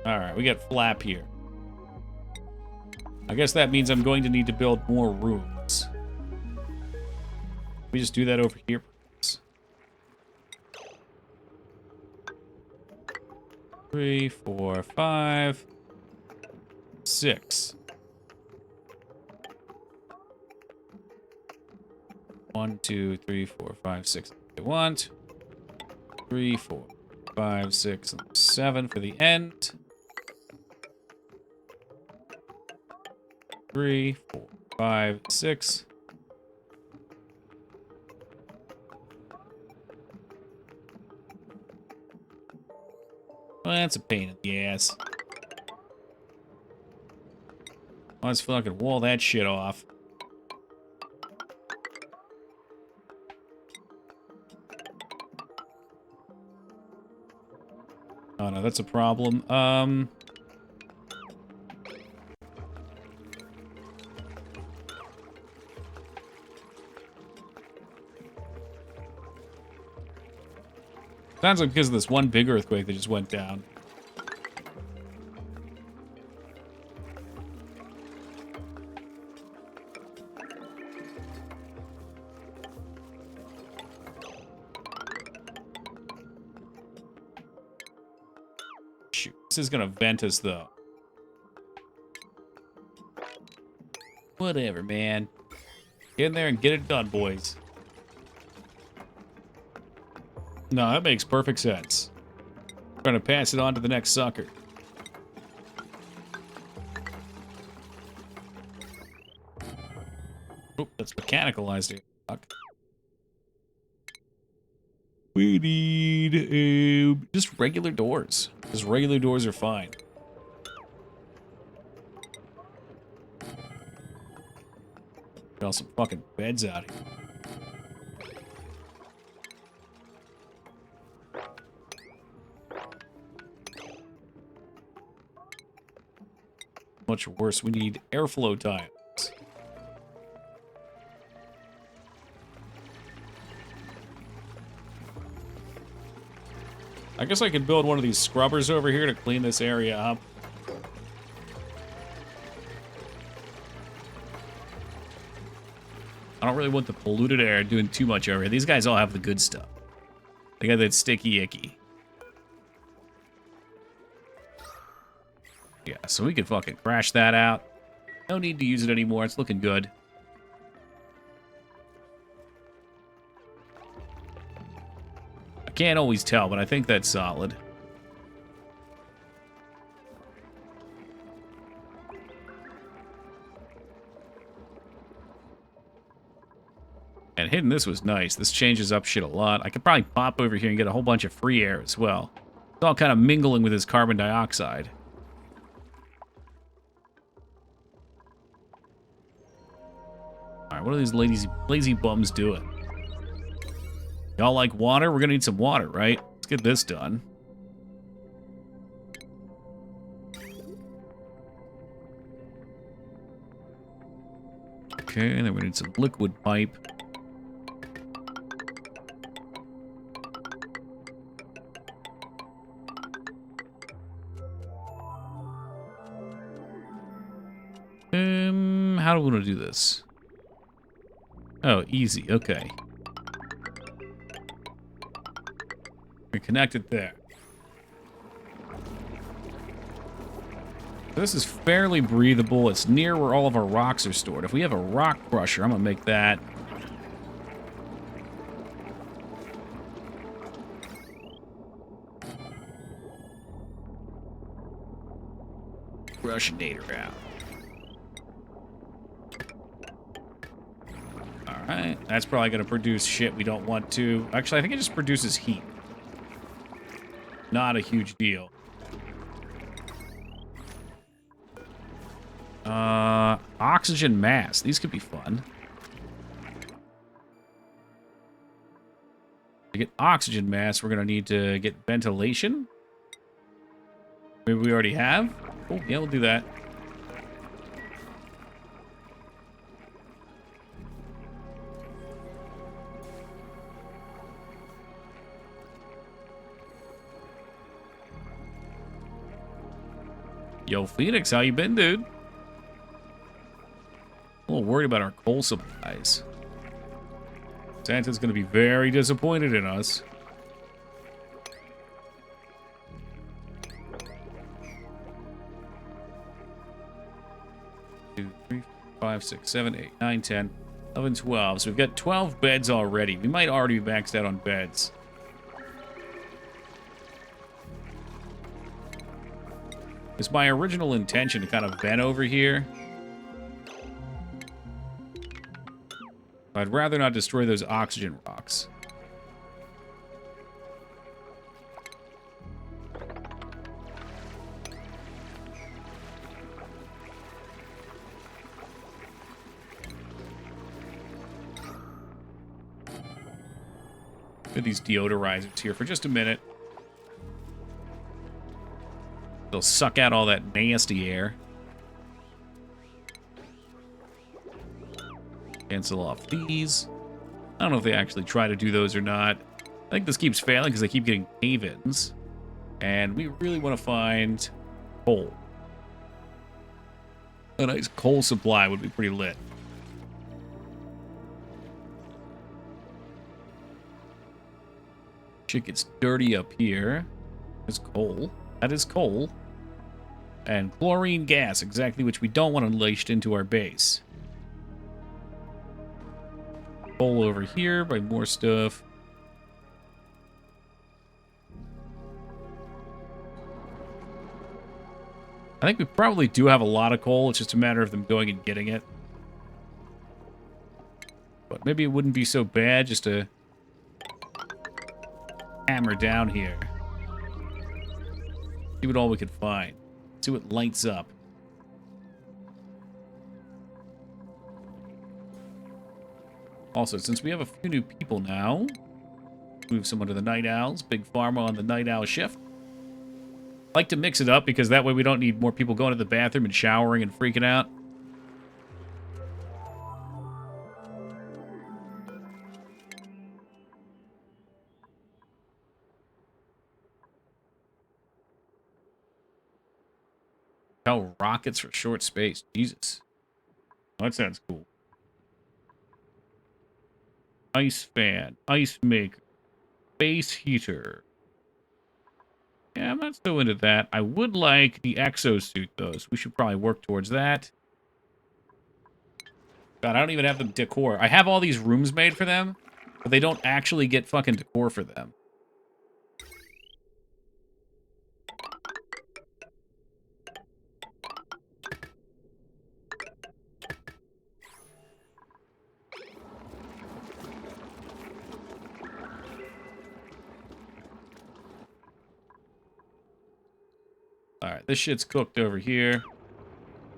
Alright, we got flap here. I guess that means I'm going to need to build more rooms. We just do that over here. 3, 4, 5, 6. 1, 2, 3, 4, 5, 6. 1, 2, 3, 4, 5, 6, and 7 for the end. 3, 4, 5, 6. Well, that's a pain in the ass. Let's fucking wall that shit off. Oh no, that's a problem. Sounds like because of this one big earthquake that just went down. Shoot, this is gonna vent us though. Whatever, man. Get in there and get it done, boys. No, that makes perfect sense. Trying to pass it on to the next sucker. Oop, that's mechanicalized here. Fuck. We need just regular doors. Just regular doors are fine. Got some fucking beds out here. Much worse. We need airflow tiles. I guess I could build one of these scrubbers over here to clean this area up. I don't really want the polluted air doing too much over here. These guys all have the good stuff. They got that sticky icky. Yeah, so we could fucking crash that out. No need to use it anymore. It's looking good. I can't always tell, but I think that's solid. And hitting this was nice. This changes up shit a lot. I could probably pop over here and get a whole bunch of free air as well. It's all kind of mingling with this carbon dioxide. Alright, what are these lazy bums doing? Y'all like water? We're gonna need some water, right? Let's get this done. Okay, and then we need some liquid pipe. how do we want to do this? Oh, easy. Okay. We connect it there. This is fairly breathable. It's near where all of our rocks are stored. If we have a rock crusher, I'm going to make that. Crushinator out. Alright, that's probably going to produce shit we don't want to. Actually, I think it just produces heat. Not a huge deal. Oxygen mass. These could be fun. To get oxygen mass, we're going to need to get ventilation. Maybe we already have? Oh, yeah, we'll do that. Yo, Phoenix, how you been, dude? A little worried about our coal supplies. Santa's going to be very disappointed in us. Two, 3, 4, 5, 6, 7, 8, 9, 10, 11, 12. So we've got 12 beds already. We might already be maxed out on beds. It's my original intention to kind of vent over here. I'd rather not destroy those oxygen rocks. Look at these deodorizers here for just a minute. They'll suck out all that nasty air. Cancel off these. I don't know if they actually try to do those or not. I think this keeps failing because they keep getting cave-ins. And we really want to find coal. A nice coal supply would be pretty lit. Shit gets dirty up here. There's coal. That is coal. And chlorine gas, exactly which we don't want unleashed into our base. Coal over here by more stuff. I think we probably do have a lot of coal. It's just a matter of them going and getting it. But maybe it wouldn't be so bad just to hammer down here. See what all we can find. See what lights up. Also, since we have a few new people now, move someone to the Night Owls. Big Pharma on the Night Owl shift. Like to mix it up because that way we don't need more people going to the bathroom and showering and freaking out. Tell rockets for short space. Jesus. Well, that sounds cool. Ice fan, ice maker, base heater. Yeah, I'm not so into that. I would like the exosuit, though, so we should probably work towards that. God, I don't even have the decor. I have all these rooms made for them, but they don't actually get fucking decor for them. Alright, this shit's cooked over here.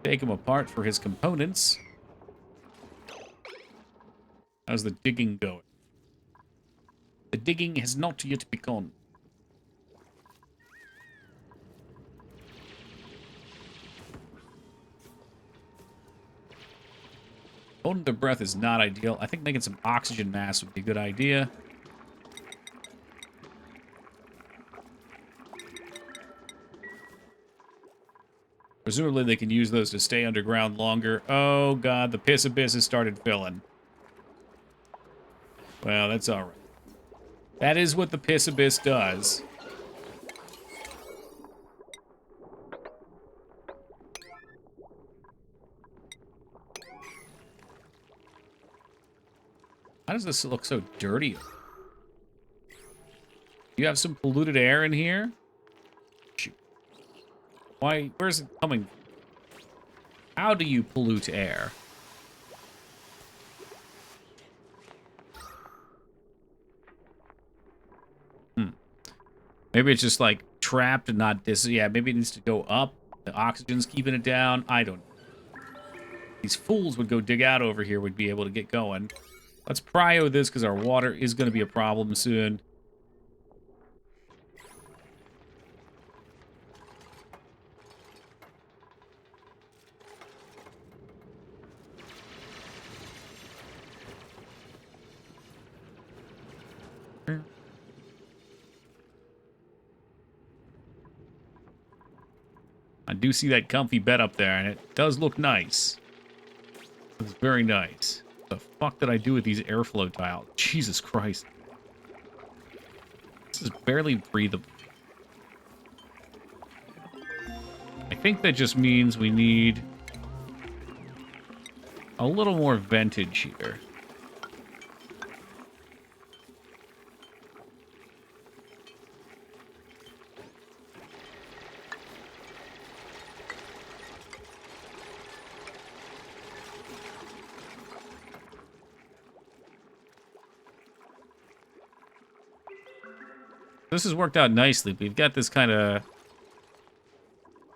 Take him apart for his components. How's the digging going? The digging has not yet begun. Holding their breath is not ideal. I think making some oxygen mass would be a good idea. Presumably they can use those to stay underground longer. Oh, God, the piss abyss has started filling. Well, that's all right. That is what the piss abyss does. How does this look so dirty? You have some polluted air in here? Shoot. Why? Where's it coming from? How do you pollute air? Maybe it's just like trapped and not yeah, maybe it needs to go up. The oxygen's keeping it down. I don't know. These fools would go dig out over here, would be able to get going. Let's prio this because our water is going to be a problem soon. I do see that comfy bed up there, and it does look nice. It's very nice. What the fuck did I do with these airflow tiles? Jesus Christ. This is barely breathable. I think that just means we need a little more ventage here. This has worked out nicely. We've got this kind of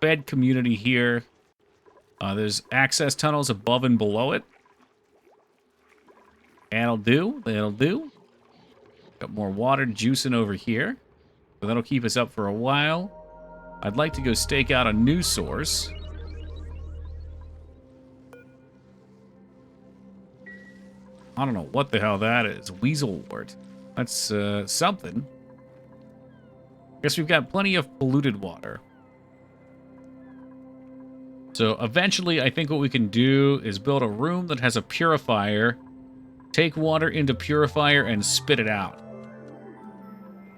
bed community here. There's access tunnels above and below it. That'll do. That'll do. Got more water juicing over here. So that'll keep us up for a while. I'd like to go stake out a new source. I don't know what the hell that is. Weaselwort. That's something. Guess we've got plenty of polluted water. So eventually, I think what we can do is build a room that has a purifier, take water into purifier, and spit it out.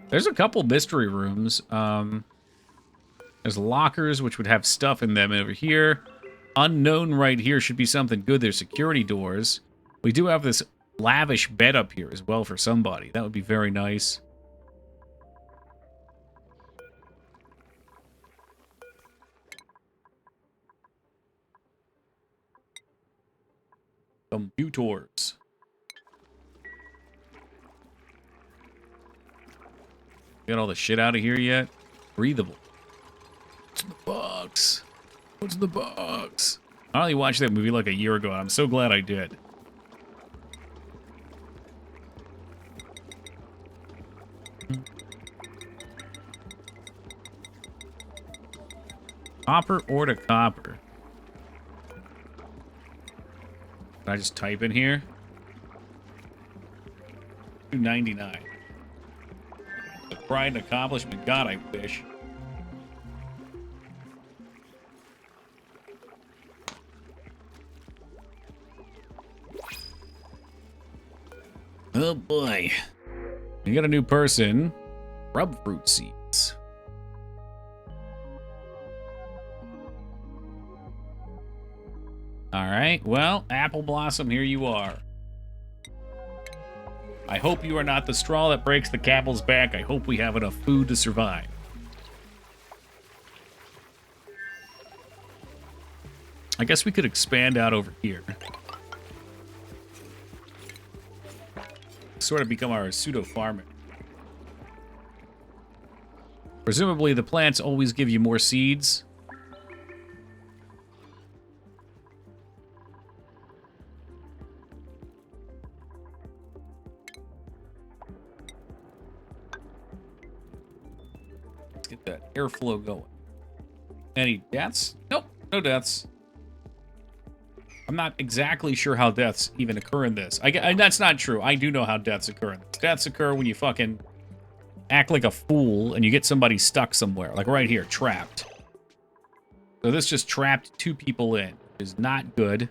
There's a couple mystery rooms. There's lockers, which would have stuff in them over here. Unknown right here should be something good. There's security doors. We do have this lavish bed up here as well for somebody. That would be very nice. Computers. Got all the shit out of here yet? Breathable. What's in the box? What's in the box? I only watched that movie like a year ago, and I'm so glad I did. Copper or to copper? Can I just type in here? $2.99. The pride and accomplishment. God, I wish. Oh boy. You got a new person. Rub fruit seeds. Alright, well, Apple Blossom, here you are. I hope you are not the straw that breaks the camel's back. I hope we have enough food to survive. I guess we could expand out over here. Sort of become our pseudo-farming. Presumably the plants always give you more seeds. Let's get that airflow going. Any deaths? Nope, no deaths. I'm not exactly sure how deaths even occur in this. That's not true. I do know how deaths occur in this. Deaths occur when you fucking act like a fool and you get somebody stuck somewhere. Like right here, trapped. So this just trapped 2 people in, which is not good.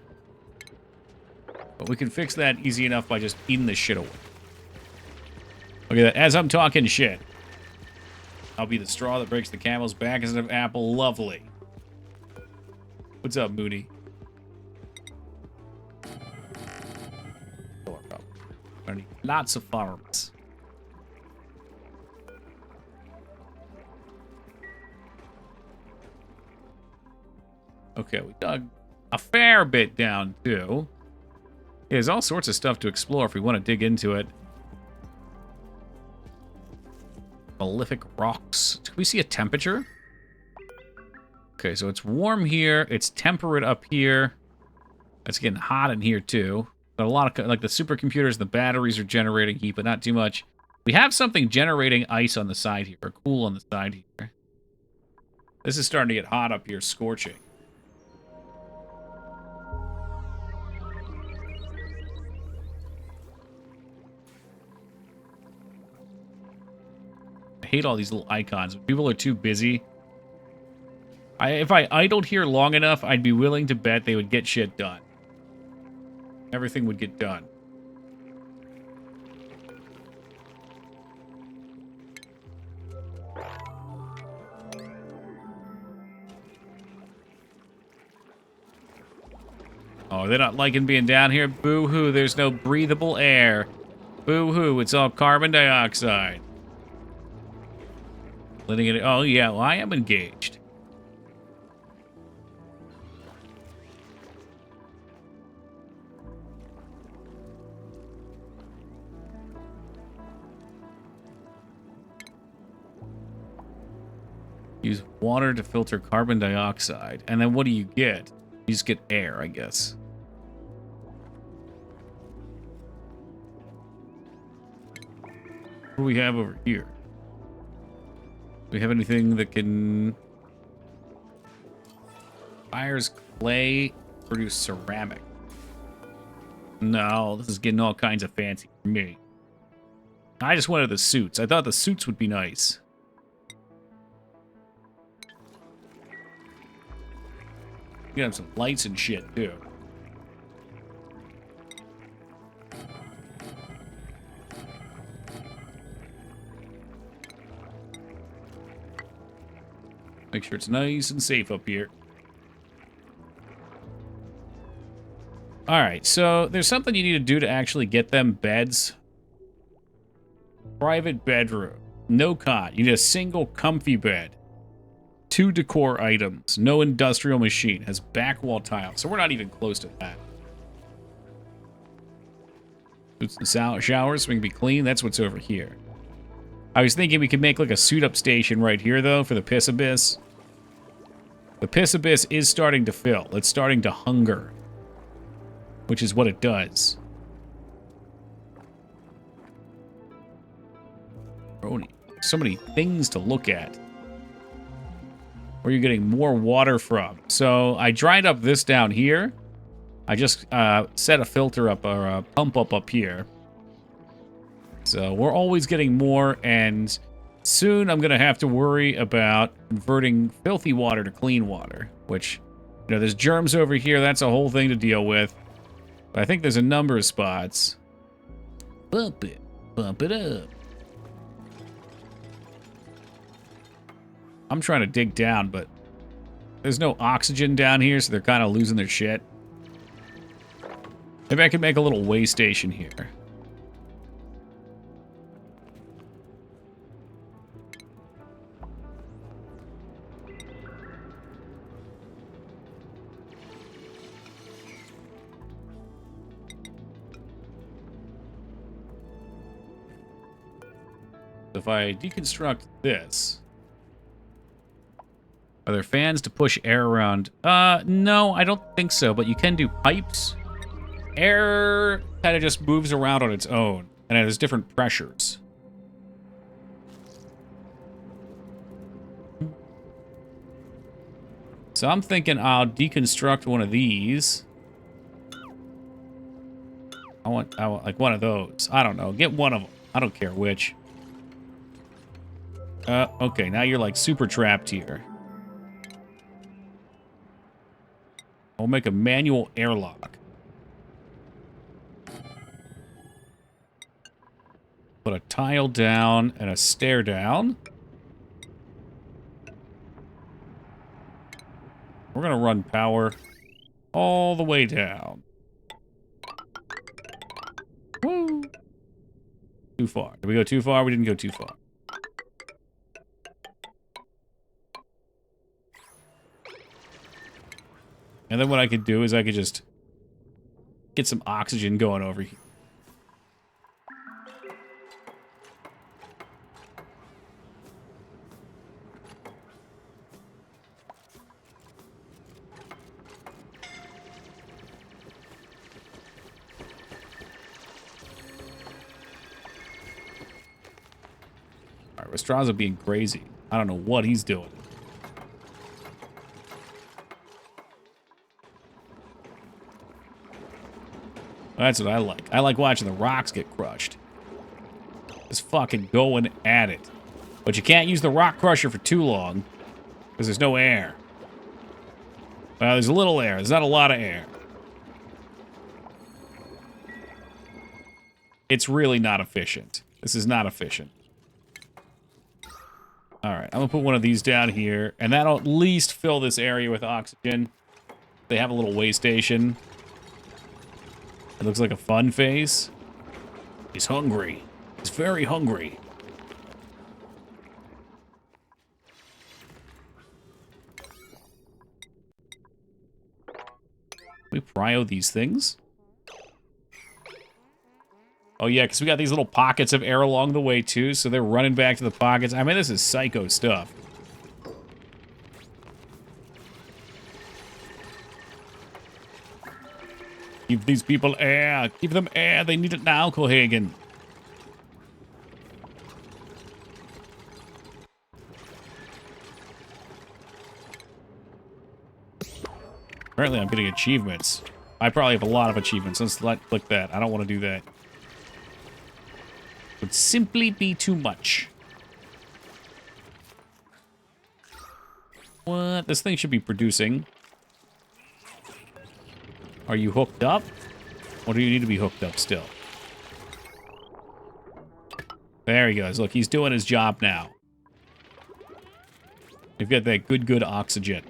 But we can fix that easy enough by just eating this shit away. Look at that. As I'm talking shit, I'll be the straw that breaks the camel's back instead of Apple. Lovely. What's up, Moody? I need lots of farms. Okay, we dug a fair bit down, too. There's all sorts of stuff to explore if we want to dig into it. Prolific rocks. Can we see a temperature? Okay, so it's warm here. It's temperate up here. It's getting hot in here, too. But a lot of, like, the supercomputers, the batteries are generating heat, but not too much. We have something generating ice on the side here, or cool on the side here. This is starting to get hot up here, scorching. I hate all these little icons. People are too busy. If I idled here long enough, I'd be willing to bet they would get shit done. Everything would get done. Oh, they're not liking being down here? Boo-hoo, there's no breathable air. Boo-hoo, it's all carbon dioxide. Letting it... Oh, yeah, well, I am engaged. Use water to filter carbon dioxide. And then what do you get? You just get air, I guess. What do we have over here? Do we have anything that can... Fires clay, produce ceramic. No, this is getting all kinds of fancy for me. I just wanted the suits. I thought the suits would be nice. You can have some lights and shit, too. Make sure it's nice and safe up here. Alright, so there's something you need to do to actually get them beds. Private bedroom. No cot. You need a single comfy bed. 2 decor items. No industrial machine. Has back wall tile. So we're not even close to that. Suits and showers so we can be clean. That's what's over here. I was thinking we could make like a suit up station right here, though, for the Piss Abyss. The Piss Abyss is starting to fill. It's starting to hunger. Which is what it does. So many things to look at. Where you're getting more water from. So I dried up this down here. I just set a filter up, or a pump up here. So we're always getting more, and soon I'm going to have to worry about converting filthy water to clean water, which, you know, there's germs over here. That's a whole thing to deal with. But I think there's a number of spots. Bump it up. I'm trying to dig down, but there's no oxygen down here, so they're kind of losing their shit. Maybe I could make a little way station here. If I deconstruct this... Are there fans to push air around? No, I don't think so, but you can do pipes. Air kind of just moves around on its own, and it has different pressures. So I'm thinking I'll deconstruct one of these. I want like one of those. I don't know. Get one of them. I don't care which. Okay, now you're like super trapped here. We'll make a manual airlock. Put a tile down and a stair down. We're going to run power all the way down. Woo! Too far. Did we go too far? We didn't go too far. And then what I could do is I could just get some oxygen going over here. All right, Restraza being crazy. I don't know what he's doing. That's what I like. I like watching the rocks get crushed. Just fucking going at it. But you can't use the rock crusher for too long, because there's no air. Well, there's a little air. There's not a lot of air. It's really not efficient. This is not efficient. All right, I'm going to put one of these down here, and that'll at least fill this area with oxygen. They have a little way station. It looks like a fun face. He's hungry. He's very hungry. We prio these things. Oh yeah, because we got these little pockets of air along the way too, so they're running back to the pockets. I mean, this is psycho stuff. Give these people air. Give them air. They need it now, Cohagen. Apparently I'm getting achievements. I probably have a lot of achievements. Let's click that. I don't want to do that. It would simply be too much. What? This thing should be producing. Are you hooked up? Or do you need to be hooked up still? There he goes. Look, he's doing his job now. We've got that good oxygen.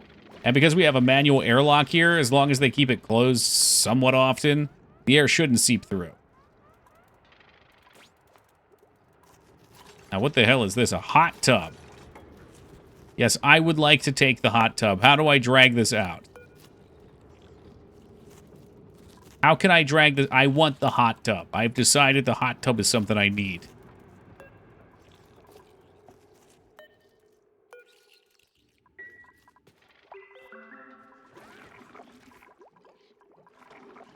And because we have a manual airlock here, as long as they keep it closed somewhat often, the air shouldn't seep through. Now, what the hell is this? A hot tub. Yes, I would like to take the hot tub. How do I drag this out? How can I drag this? I want the hot tub. I've decided the hot tub is something I need.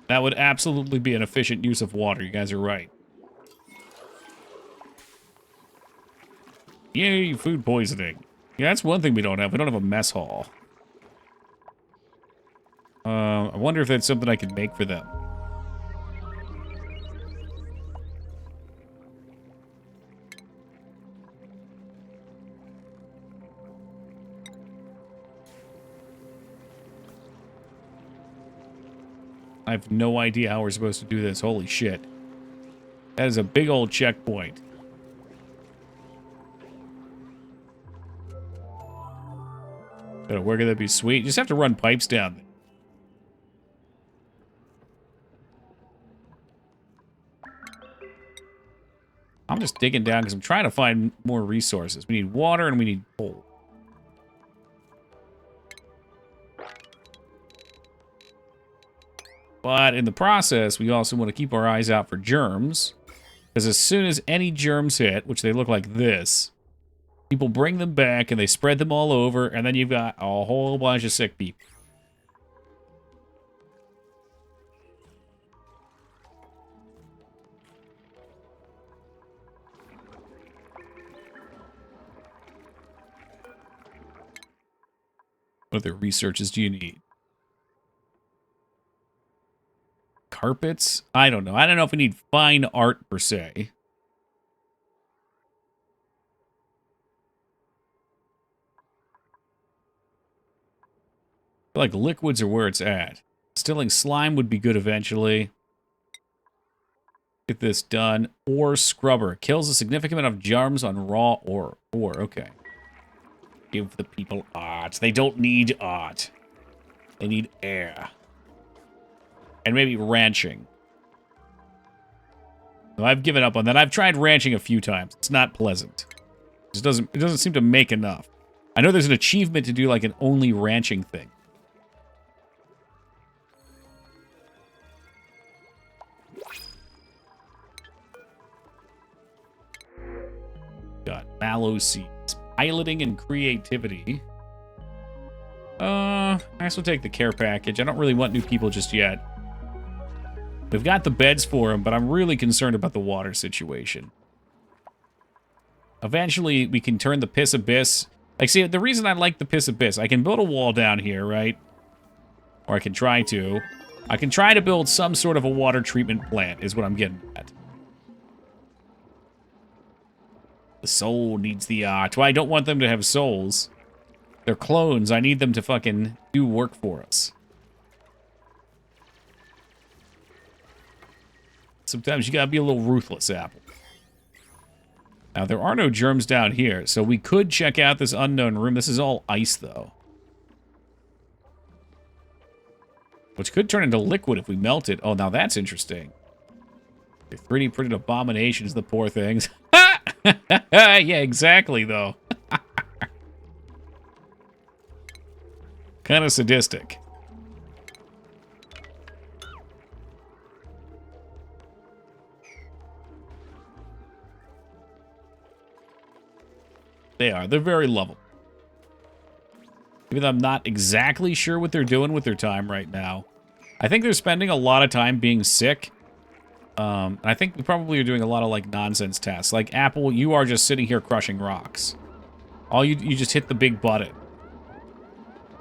That would absolutely be an efficient use of water. You guys are right. Yay, food poisoning. Yeah, that's one thing we don't have. We don't have a mess hall. I wonder if that's something I can make for them. I have no idea how we're supposed to do this. Holy shit. That is a big old checkpoint. Where could that be sweet? You just have to run pipes down. I'm just digging down because I'm trying to find more resources. We need water and we need coal. But in the process, we also want to keep our eyes out for germs. Because as soon as any germs hit, which they look like this, people bring them back and they spread them all over, and then you've got a whole bunch of sick people. What other researches do you need? Carpets? I don't know. I don't know if we need fine art per se. feel like liquids are where it's at. Distilling slime would be good eventually. Get this done. Ore scrubber. Kills a significant amount of germs on raw ore. Okay. Give the people art. They don't need art. They need air. And maybe ranching. No, I've given up on that. I've tried ranching a few times. It's not pleasant. It doesn't seem to make enough. I know there's an achievement to do like an only ranching thing. Got mallow seeds. Piloting and creativity. I guess we'll take the care package. I don't really want new people just yet. We've got the beds for them, but I'm really concerned about the water situation. Eventually, we can turn the Piss Abyss. Like, see, the reason I like the Piss Abyss, I can build a wall down here, right? Or I can try to. I can try to build some sort of a water treatment plant, is what I'm getting at. The soul needs the art. Well, I don't want them to have souls. They're clones. I need them to fucking do work for us. Sometimes you gotta be a little ruthless, Apple. Now, there are no germs down here, so we could check out this unknown room. This is all ice, though. Which could turn into liquid if we melt it. Oh, now that's interesting. They're 3D printed abominations, the poor things. Yeah, exactly, though. Kind of sadistic. They are. They're very lovable. Even though I'm not exactly sure what they're doing with their time right now. I think they're spending a lot of time being sick. And I think we probably are doing a lot of, like, nonsense tasks. Like, Apple, you are just sitting here crushing rocks. You just hit the big button.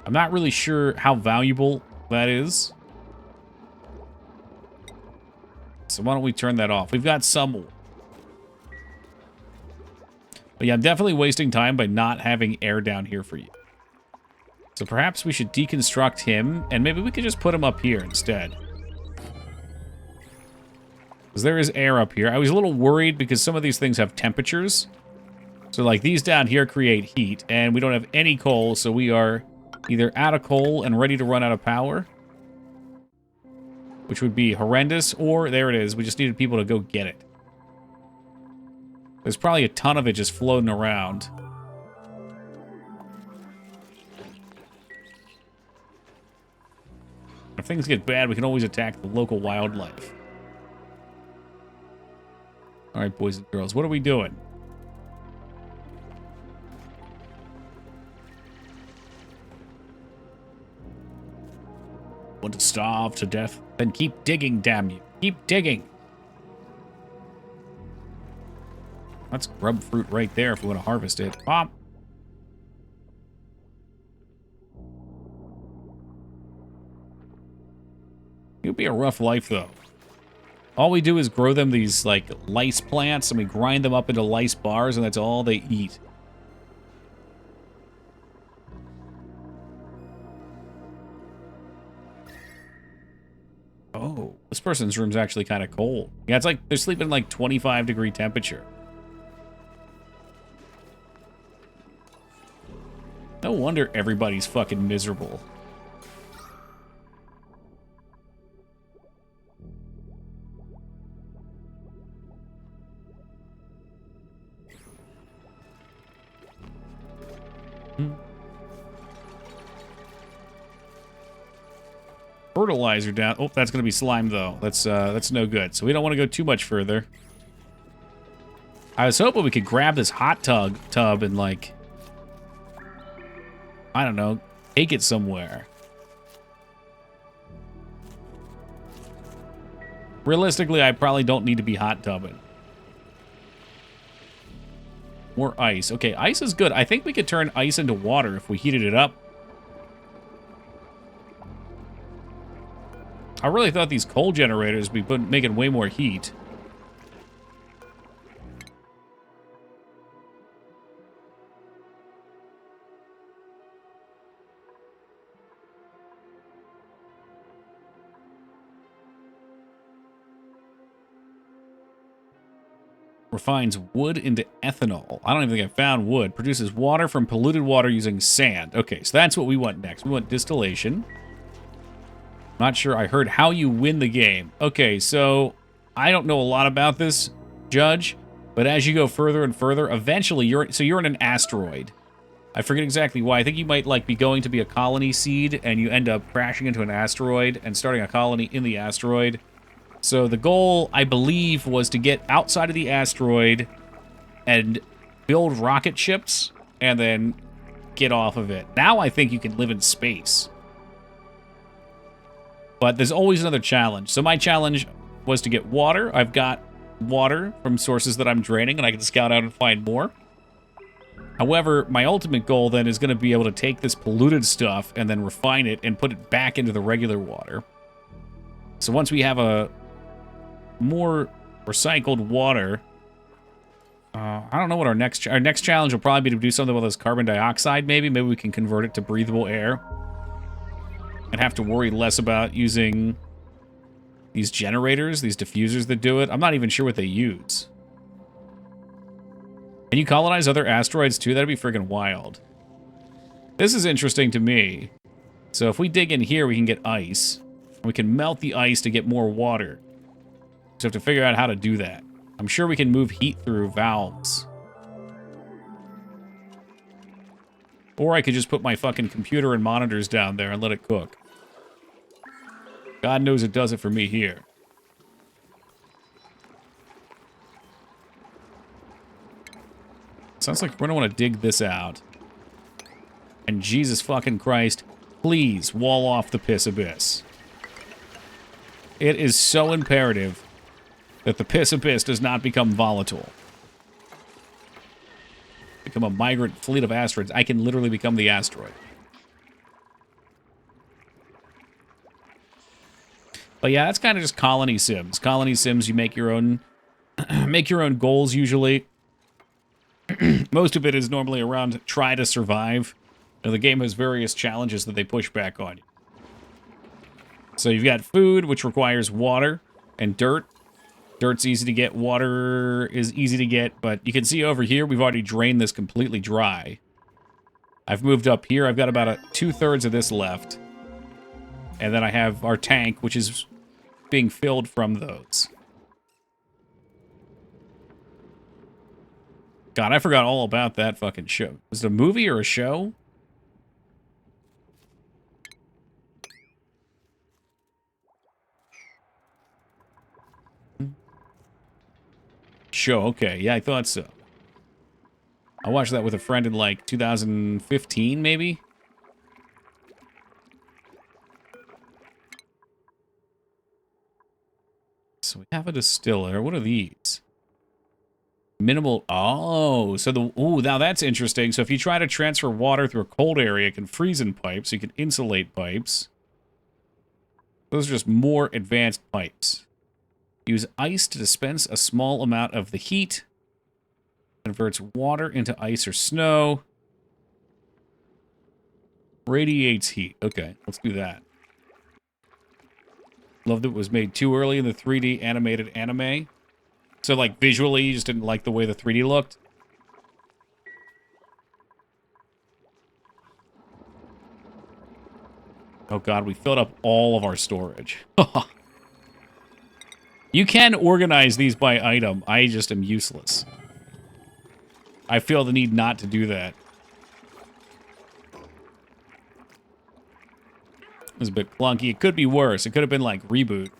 I'm not really sure how valuable that is. So why don't we turn that off? We've got some... But yeah, I'm definitely wasting time by not having air down here for you. So perhaps we should deconstruct him, and maybe we could just put him up here instead. Because there is air up here. I was a little worried because some of these things have temperatures. So like these down here create heat, and we don't have any coal, so we are either out of coal and ready to run out of power. Which would be horrendous, or there it is, we just needed people to go get it. There's probably a ton of it just floating around. If things get bad, we can always attack the local wildlife. Alright, boys and girls, what are we doing? Want to starve to death? Then keep digging, damn you. Keep digging! That's grub fruit right there if we want to harvest it. Pop! It would be a rough life, though. All we do is grow them these, like, lice plants, and we grind them up into lice bars, and that's all they eat. Oh, this person's room's actually kind of cold. Yeah, it's like they're sleeping like 25-degree temperature. No wonder everybody's fucking miserable. Fertilizer down. Oh, that's going to be slime, though. That's no good. So we don't want to go too much further. I was hoping we could grab this hot tub and, like... I don't know. Take it somewhere. Realistically, I probably don't need to be hot tubbing. More ice. Okay, ice is good. I think we could turn ice into water if we heated it up. I really thought these coal generators would be making way more heat. refines wood into ethanol. I don't even think I found wood. Produces water from polluted water using sand. Okay, so that's what we want next. We want distillation. Not sure I heard how you win the game. Okay, so I don't know a lot about this, Judge, but as you go further and further, eventually you're in an asteroid. I forget exactly why. I think you might like be going to be a colony seed and you end up crashing into an asteroid and starting a colony in the asteroid. So the goal, I believe, was to get outside of the asteroid and build rocket ships and then get off of it. Now I think you can live in space. But there's always another challenge. So my challenge was to get water. I've got water from sources that I'm draining, and I can scout out and find more. However, my ultimate goal then is going to be able to take this polluted stuff and then refine it and put it back into the regular water. So once we have a more recycled water, I don't know what our next challenge will probably be to do something with this carbon dioxide, maybe. Maybe we can convert it to breathable air and have to worry less about using these generators, these diffusers that do it. I'm not even sure what they use. Can you colonize other asteroids too? That'd be friggin' wild. This is interesting to me. So if we dig in here, we can get ice. We can melt the ice to get more water. So we have to figure out how to do that. I'm sure we can move heat through valves. Or I could just put my fucking computer and monitors down there and let it cook. God knows it does it for me here. Sounds like we're gonna want to dig this out. And Jesus fucking Christ, please wall off the piss abyss. It is so imperative that the piss abyss does not become volatile. Become a migrant fleet of asteroids. I can literally become the asteroid. But yeah, that's kind of just colony sims. Colony sims, you make your own make your own goals usually. Most of it is normally around try to survive. Now, the game has various challenges that they push back on you. So you've got food, which requires water and dirt. Dirt's easy to get, water is easy to get, but you can see over here, we've already drained this completely dry. I've moved up here, I've got about 2/3 of this left. And then I have our tank, which is being filled from those. God, I forgot all about that fucking show. Was it a movie or a show? Show, okay. Yeah, I thought so. I watched that with a friend in, like, 2015, maybe? So we have a distiller. What are these? Minimal. Oh, so the. Ooh, now that's interesting. So if you try to transfer water through a cold area, it can freeze in pipes. So you can insulate pipes. Those are just more advanced pipes. Use ice to dispense a small amount of the heat. Converts water into ice or snow. Radiates heat. Okay, let's do that. Loved it was made too early in the 3D animated anime. So, like, visually, you just didn't like the way the 3D looked? Oh, God, we filled up all of our storage. You can organize these by item. I just am useless. I feel the need not to do that. It was a bit clunky. It could be worse. It could have been, like, Reboot.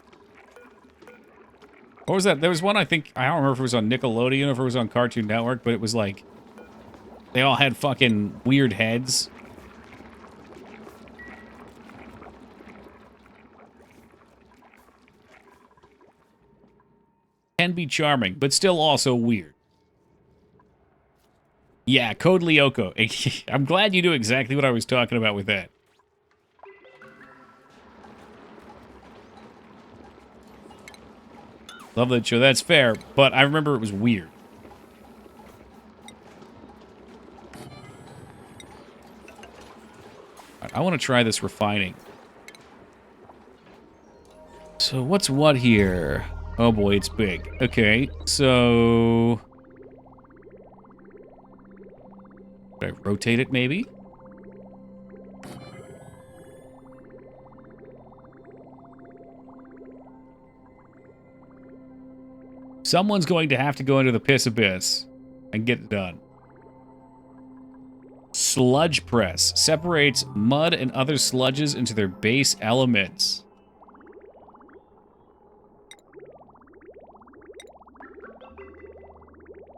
What was that? There was one, I think, I don't remember if it was on Nickelodeon or if it was on Cartoon Network, but it was like, they all had fucking weird heads. Can be charming, but still also weird. Yeah, Code Lyoko. I'm glad you knew exactly what I was talking about with that. Love that show. That's fair, but I remember it was weird. I want to try this refining. So what's what here? Oh boy, it's big. Okay, so... Should I rotate it, maybe? Someone's going to have to go into the piss abyss and get it done. Sludge press. Separates mud and other sludges into their base elements.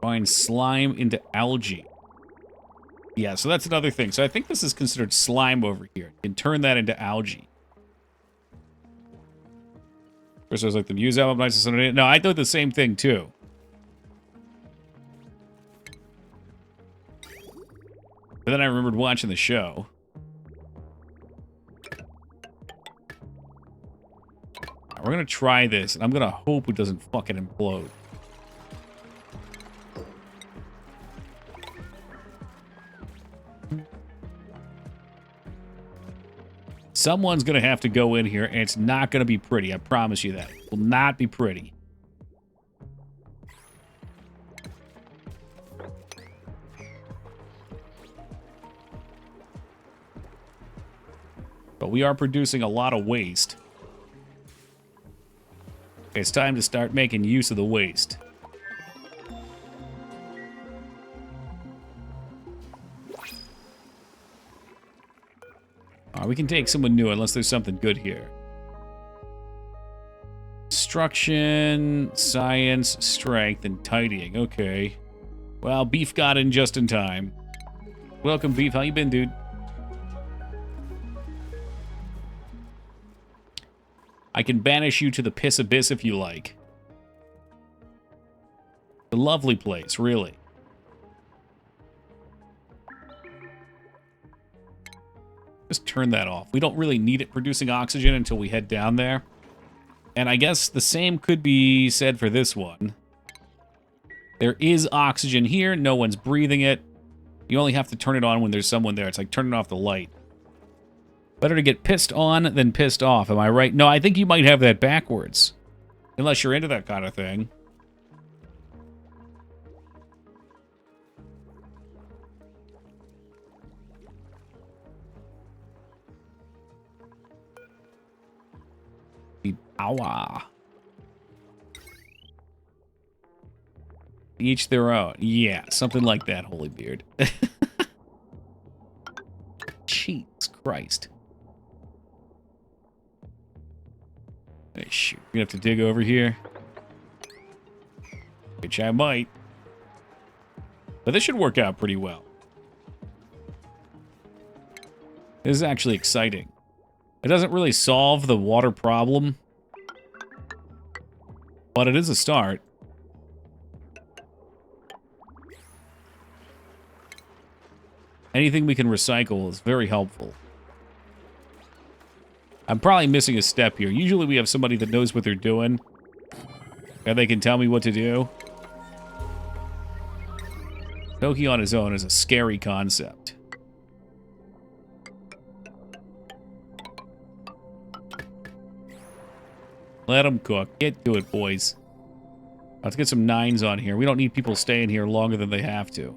Find slime into algae. Yeah, so that's another thing. So I think this is considered slime over here. You can turn that into algae. First I was like, the Muse album, nice. No, I thought the same thing too. But then I remembered watching the show. We're going to try this, and I'm going to hope it doesn't fucking implode. Someone's going to have to go in here, and it's not going to be pretty. I promise you that. It will not be pretty. But we are producing a lot of waste. Okay, it's time to start making use of the waste. We can take someone new unless there's something good here. Instruction, science, strength, and tidying. Okay. Well, Beef got in just in time. Welcome, Beef. How you been, dude? I can banish you to the piss abyss if you like. A lovely place, really. Just turn that off. We don't really need it producing oxygen until we head down there. And I guess the same could be said for this one. There is oxygen here. No one's breathing it. You only have to turn it on when there's someone there. It's like turning off the light. Better to get pissed on than pissed off. Am I right? No, I think you might have that backwards. Unless you're into that kind of thing. Ow. Each their own. Yeah, something like that, Holy Beard. Jesus Christ. Hey, shoot. We're gonna have to dig over here. Which I might. But this should work out pretty well. This is actually exciting. It doesn't really solve the water problem. But it is a start. Anything we can recycle is very helpful. I'm probably missing a step here. Usually we have somebody that knows what they're doing. And they can tell me what to do. Toki on his own is a scary concept. Let them cook. Get to it, boys. Let's get some 9s on here. We don't need people staying here longer than they have to.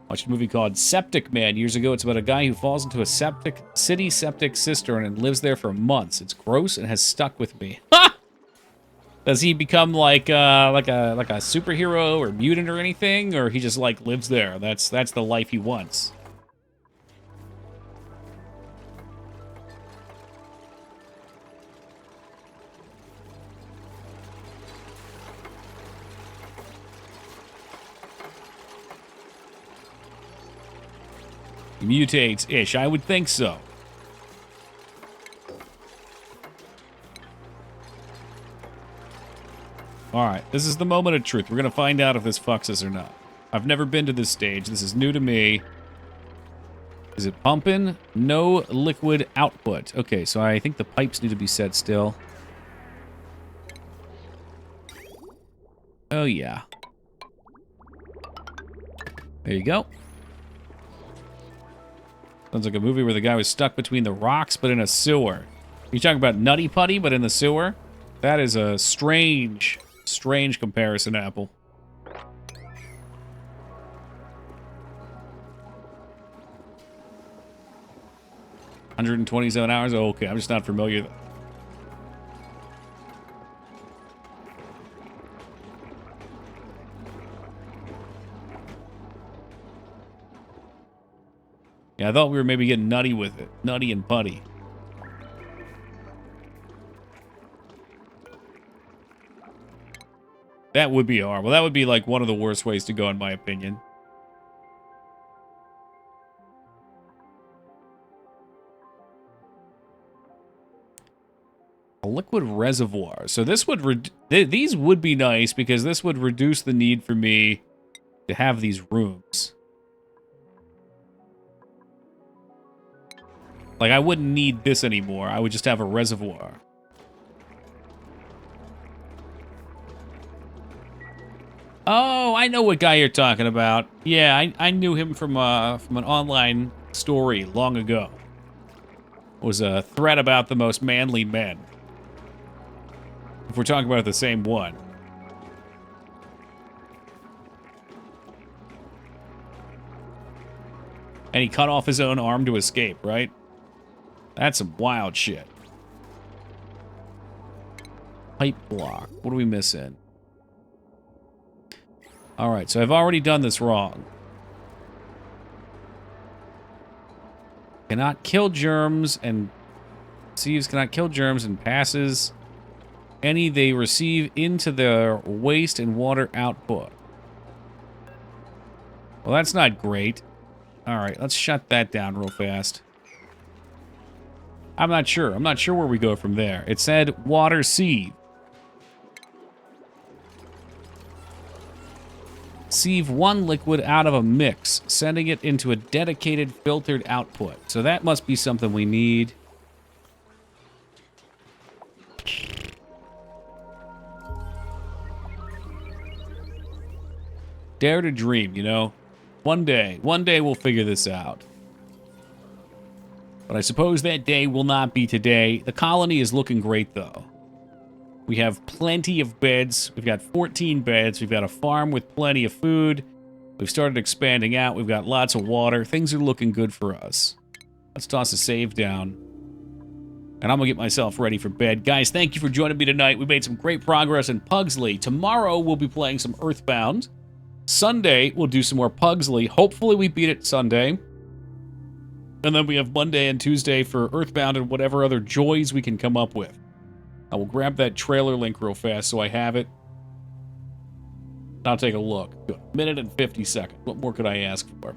Watched a movie called Septic Man years ago. It's about a guy who falls into a city septic cistern and lives there for months. It's gross and has stuck with me. Ha! Does he become like a superhero or mutant or anything, or he just like lives there? That's the life he wants. Mutates-ish. I would think so. Alright, this is the moment of truth. We're going to find out if this fucks us or not. I've never been to this stage. This is new to me. Is it pumping? No liquid output. Okay, so I think the pipes need to be set still. Oh, yeah. There you go. Sounds like a movie where the guy was stuck between the rocks, but in a sewer. You talking about Nutty Putty, but in the sewer? That is a strange comparison, Apple. $127 hours? Oh, okay, I'm just not familiar. Yeah, I thought we were maybe getting nutty with it. Nutty and putty. That would be horrible. That would be like one of the worst ways to go, in my opinion. A liquid reservoir. So this would these would be nice because this would reduce the need for me to have these rooms. Like, I wouldn't need this anymore. I would just have a reservoir. Oh, I know what guy you're talking about. Yeah, I knew him from an online story long ago. It was a thread about the most manly men. If we're talking about the same one. And he cut off his own arm to escape, right? That's some wild shit. Pipe block. What are we missing? Alright, so I've already done this wrong. Cannot kill germs and... Sieves cannot kill germs and passes any they receive into their waste and water output. Well, that's not great. Alright, let's shut that down real fast. I'm not sure. I'm not sure where we go from there. It said water sieve. Sieve one liquid out of a mix, sending it into a dedicated filtered output. So that must be something we need. Dare to dream, you know? One day we'll figure this out. But I suppose that day will not be today. The colony is looking great, though. We have plenty of beds. We've got 14 beds. We've got a farm with plenty of food. We've started expanding out. We've got lots of water. Things are looking good for us. Let's toss a save down. And I'm going to get myself ready for bed. Guys, thank you for joining me tonight. We made some great progress in Pugsley. Tomorrow, we'll be playing some Earthbound. Sunday, we'll do some more Pugsley. Hopefully, we beat it Sunday. And then we have Monday and Tuesday for Earthbound and whatever other joys we can come up with. I will grab that trailer link real fast so I have it. I'll take a look. Good. Minute and 50 seconds. What more could I ask for?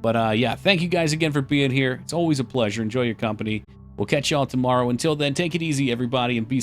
But yeah, thank you guys again for being here. It's always a pleasure. Enjoy your company. We'll catch y'all tomorrow. Until then, take it easy, everybody, and be